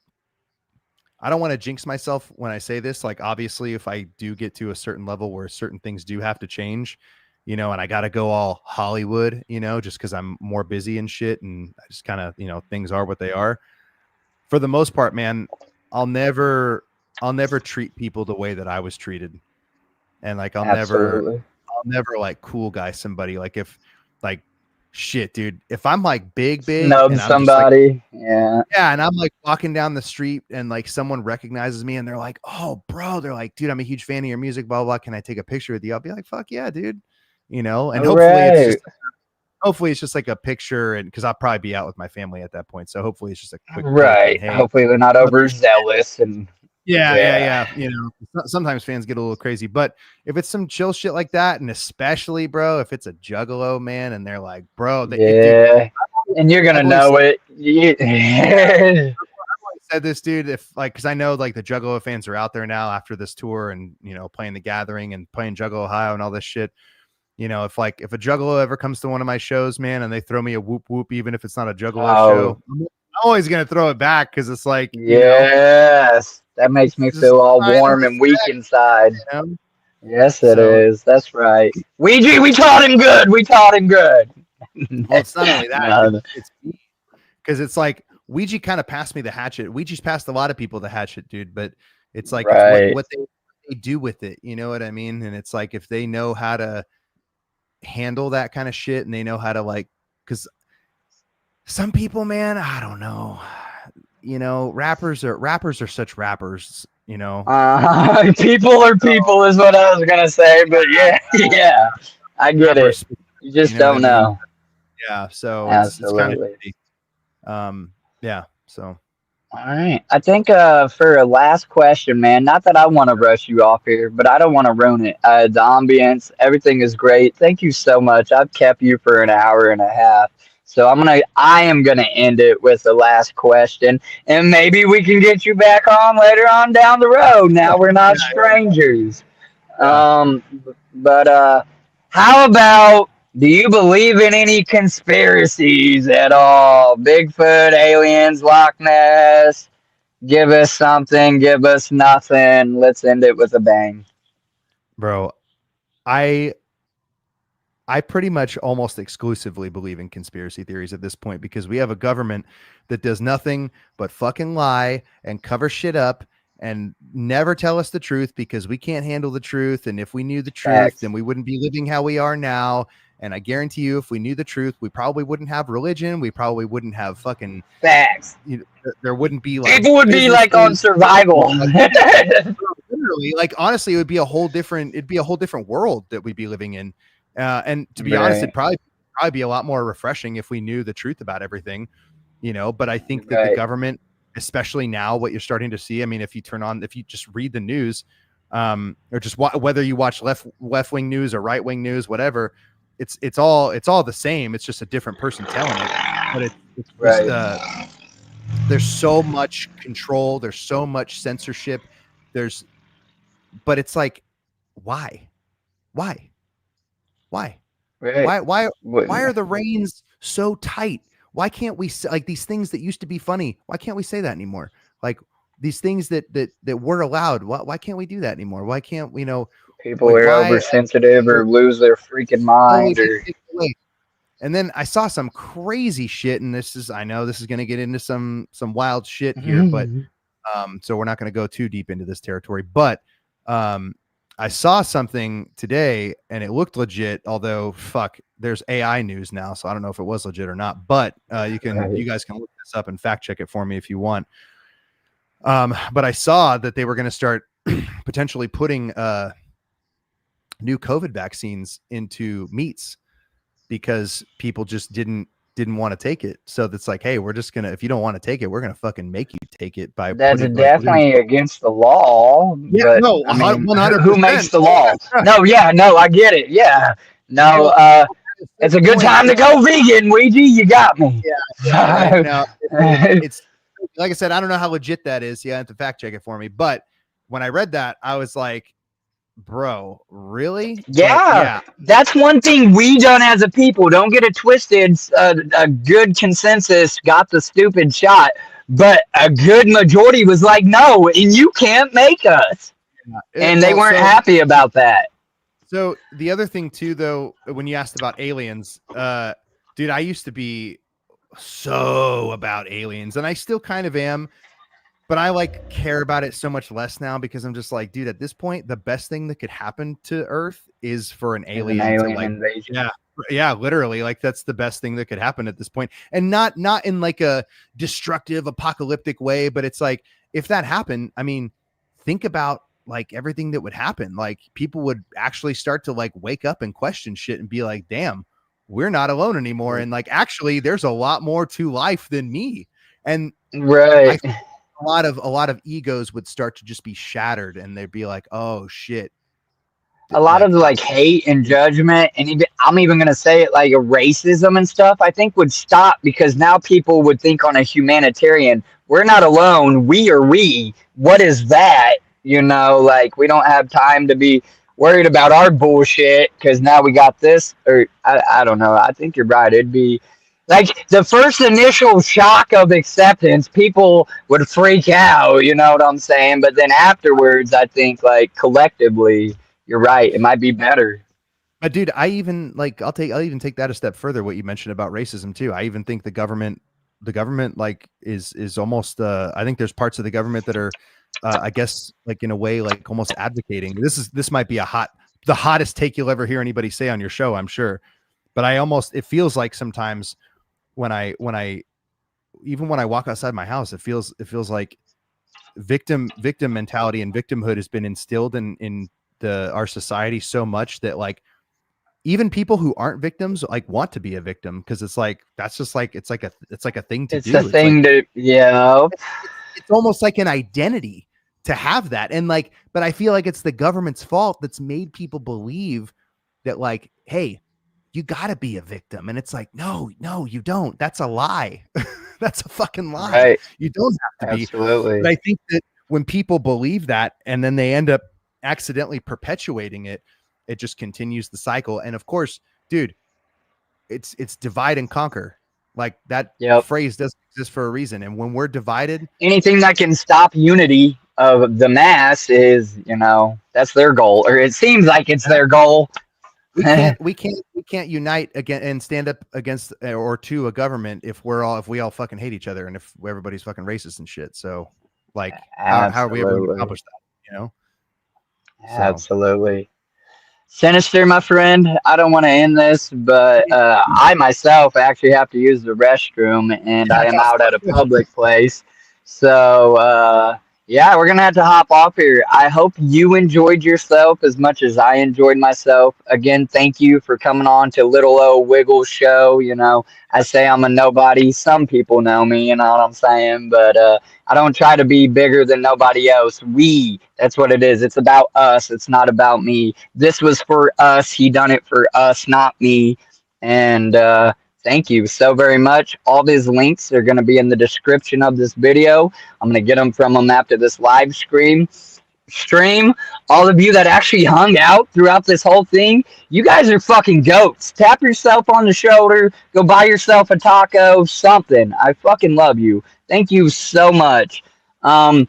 I don't want to jinx myself when I say this. Like, obviously, if I do get to a certain level where certain things do have to change, and I got to go all Hollywood, just because I'm more busy and shit, and I just kind of, things are what they are. For the most part, man, I'll never treat people the way that I was treated, and like I'll never like cool guy somebody. Like if like shit, dude, if I'm like big snub and somebody, yeah, and I'm like walking down the street and like someone recognizes me and they're like, "Oh, bro," they're like, "Dude, I'm a huge fan of your music, blah blah. Can I take a picture with you?" I'll be like, "Fuck yeah, dude," and hopefully it's just like a picture, and because I'll probably be out with my family at that point, so hopefully it's just a quick right. Hey, hopefully they're not overzealous and. Yeah. Sometimes fans get a little crazy, but if it's some chill shit like that, and especially, bro, if it's a Juggalo, man, and they're like, bro, dude, and you're gonna know it. I've said this, dude, because I know like the Juggalo fans are out there now after this tour, and playing the Gathering and playing Juggalo Ohio and all this shit. If a Juggalo ever comes to one of my shows, man, and they throw me a whoop whoop, even if it's not a Juggalo show, I'm always gonna throw it back because it's like, yes. That makes me feel all warm and weak inside. Yes, it is. That's right. Ouija, we taught him good. Well, it's not only that. It's because it's like Ouija kind of passed me the hatchet. Ouija's passed a lot of people the hatchet, dude. But it's like it's what they do with it. You know what I mean? And it's like if they know how to handle that kind of shit, and they know how to because some people, man, I don't know. Rappers are such rappers, people are people is what I was gonna say, but yeah, I get it. You just don't know. Yeah, so absolutely. It's kind of yeah, so all right. I think for a last question, man, not that I want to rush you off here, but I don't want to ruin it. The ambience, everything is great. Thank you so much. I've kept you for an hour and a half. So I am gonna end it with the last question, and maybe we can get you back on later on down the road. Now we're not strangers. But how about, do you believe in any conspiracies at all? Bigfoot, aliens, Loch Ness? Give us something, give us nothing. Let's end it with a bang. Bro, I I pretty much almost exclusively believe in conspiracy theories at this point, because we have a government that does nothing but fucking lie and cover shit up and never tell us the truth because we can't handle the truth. And if we knew the truth, Facts. then we wouldn't be living how we are now. And I guarantee you, if we knew the truth, we probably wouldn't have religion. We probably wouldn't have fucking Facts. there wouldn't be like People would be like on survival. Literally, like honestly, it would be a whole different world that we'd be living in. And to be honest, it'd probably be a lot more refreshing if we knew the truth about everything, but I think that the government, especially now, what you're starting to see, I mean, if you just read the news, or just whether you watch left wing news or right wing news, whatever, it's all the same. It's just a different person telling it, but it's just, there's so much control. There's so much censorship. But it's like, why? Right. Why are the reins so tight? Why can't we like these things that used to be funny? Why can't we say that anymore? Like these things that were allowed. Why can't we do that anymore? Why can't we people are oversensitive or lose their freaking mind? And then I saw some crazy shit, and I know this is going to get into some wild shit here, but so we're not going to go too deep into this territory. But I saw something today and it looked legit, although there's AI news now, so I don't know if it was legit or not, but you guys can look this up and fact check it for me if you want. But I saw that they were going to start potentially putting new COVID vaccines into meats because people just didn't want to take it. So that's like, hey, we're just if you don't want to take it, we're gonna fucking make you take it. That's definitely against the law. Yeah, but, no, I mean, 100%. who makes the law? No, I get it. Yeah, no, it's a good time to go vegan, Ouija. You got me. Yeah. Right. No, it's like I said, I don't know how legit that is. You have to fact check it for me. But when I read that, I was like, bro, really? Yeah, that's one thing we done as a people. Don't get it twisted. A good consensus got the stupid shot, but a good majority was like, no, and you can't make us. And they weren't happy about that. So the other thing too, though, when you asked about aliens, dude, I used to be so about aliens, and I still kind of am. But I care about it so much less now because I'm just like, dude, at this point, the best thing that could happen to Earth is for an alien to invasion. Yeah, literally, that's the best thing that could happen at this point, and not in a destructive, apocalyptic way, but it's like if that happened, I mean, think about everything that would happen. People would actually start to wake up and question shit and be like, damn, we're not alone anymore, and actually, there's a lot more to life than me, and right. A lot of egos would start to just be shattered, and they'd be like, "Oh shit!" A lot of hate and judgment, and even I'm even gonna say it a racism and stuff. I think would stop because now people would think on a humanitarian. We're not alone. We are we. What is that? We don't have time to be worried about our bullshit because now we got this. Or I don't know. I think you're right. It'd be. The first initial shock of acceptance, people would freak out, you know what I'm saying? But then afterwards, I think collectively, you're right. It might be better. But dude, I even I'll even take that a step further. What you mentioned about racism too. I even think the government is almost. I think there's parts of the government that are, I guess, in a way, almost advocating. This might be the hottest take you'll ever hear anybody say on your show, I'm sure. But it feels like sometimes. When I walk outside my house, it feels like victim mentality and victimhood has been instilled in our society so much that even people who aren't victims want to be a victim because it's that's just it's like a thing to do. It's a thing to It's almost like an identity to have that, and but I feel like it's the government's fault that's made people believe that hey, you gotta be a victim. And it's no, you don't. That's a lie. That's a fucking lie. Right. You don't have to be. Absolutely. But I think that when people believe that and then they end up accidentally perpetuating it, it just continues the cycle. And of course, dude, it's divide and conquer. That phrase doesn't exist for a reason. And when we're divided, anything that can stop unity of the mass is, that's their goal, or it seems like it's their goal. we can't unite again and stand up against or to a government if we all fucking hate each other and if everybody's fucking racist and shit. So like how are we ever going to accomplish that, you know? Absolutely. Sinister, my friend, I don't want to end this, but I myself actually have to use the restroom, and I am out at a public place. So, yeah, we're going to have to hop off here. I hope you enjoyed yourself as much as I enjoyed myself. Again, thank you for coming on to Little O Wiggle Show. You know, I say I'm a nobody. Some people know me, you know what I'm saying? But I don't try to be bigger than nobody else. That's what it is. It's about us. It's not about me. This was for us. He done it for us, not me. And thank you so very much. All these links are going to be in the description of this video. I'm going to get them from him after this live stream. All of you that actually hung out throughout this whole thing, you guys are fucking goats. Tap yourself on the shoulder. Go buy yourself a taco, something. I fucking love you. Thank you so much. I'm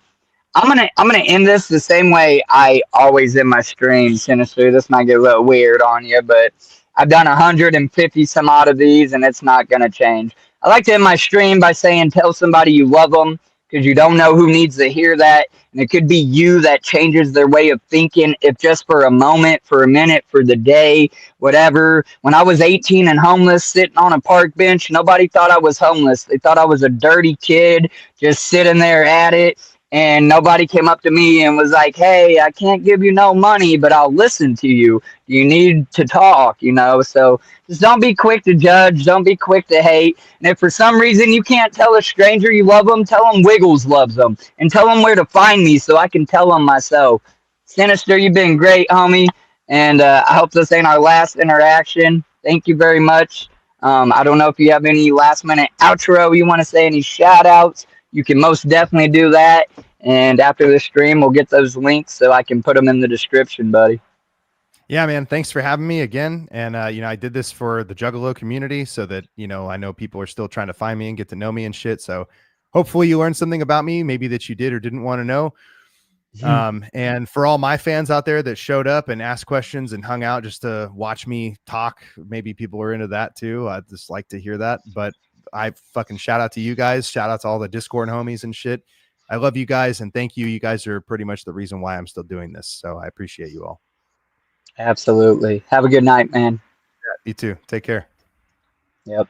gonna end this the same way I always end my stream, Sinister. This might get a little weird on you, but I've done 150 some odd of these, and it's not gonna change. I like to end my stream by saying, tell somebody you love them, because you don't know who needs to hear that, and it could be you that changes their way of thinking, if just for a moment, for a minute, for the day, whatever. When I was 18 and homeless, sitting on a park bench, nobody thought I was homeless. They thought I was a dirty kid just sitting there at it. And nobody came up to me and was like, hey, I can't give you no money, but I'll listen to you. You need to talk, you know? So just don't be quick to judge. Don't be quick to hate. And if for some reason you can't tell a stranger you love them, tell them Wiggles loves them. And tell them where to find me so I can tell them myself. Sinister, you've been great, homie. And I hope this ain't our last interaction. Thank you very much. I don't know if you have any last minute outro you want to say, any shout outs. You can most definitely do that. And after the stream, we'll get those links so I can put them in the description, buddy. Yeah, man. Thanks for having me again. And, you know, I did this for the Juggalo community so that, you know, I know people are still trying to find me and get to know me and shit. So hopefully you learned something about me, maybe that you did or didn't want to know. And for all my fans out there that showed up and asked questions and hung out just to watch me talk, maybe people are into that too. I'd just like to hear that. But I fucking shout out to you guys. Shout out to all the Discord homies and shit. I love you guys and thank you. You guys are pretty much the reason why I'm still doing this. So I appreciate you all. Absolutely. Have a good night, man. Yeah, you too. Take care. Yep.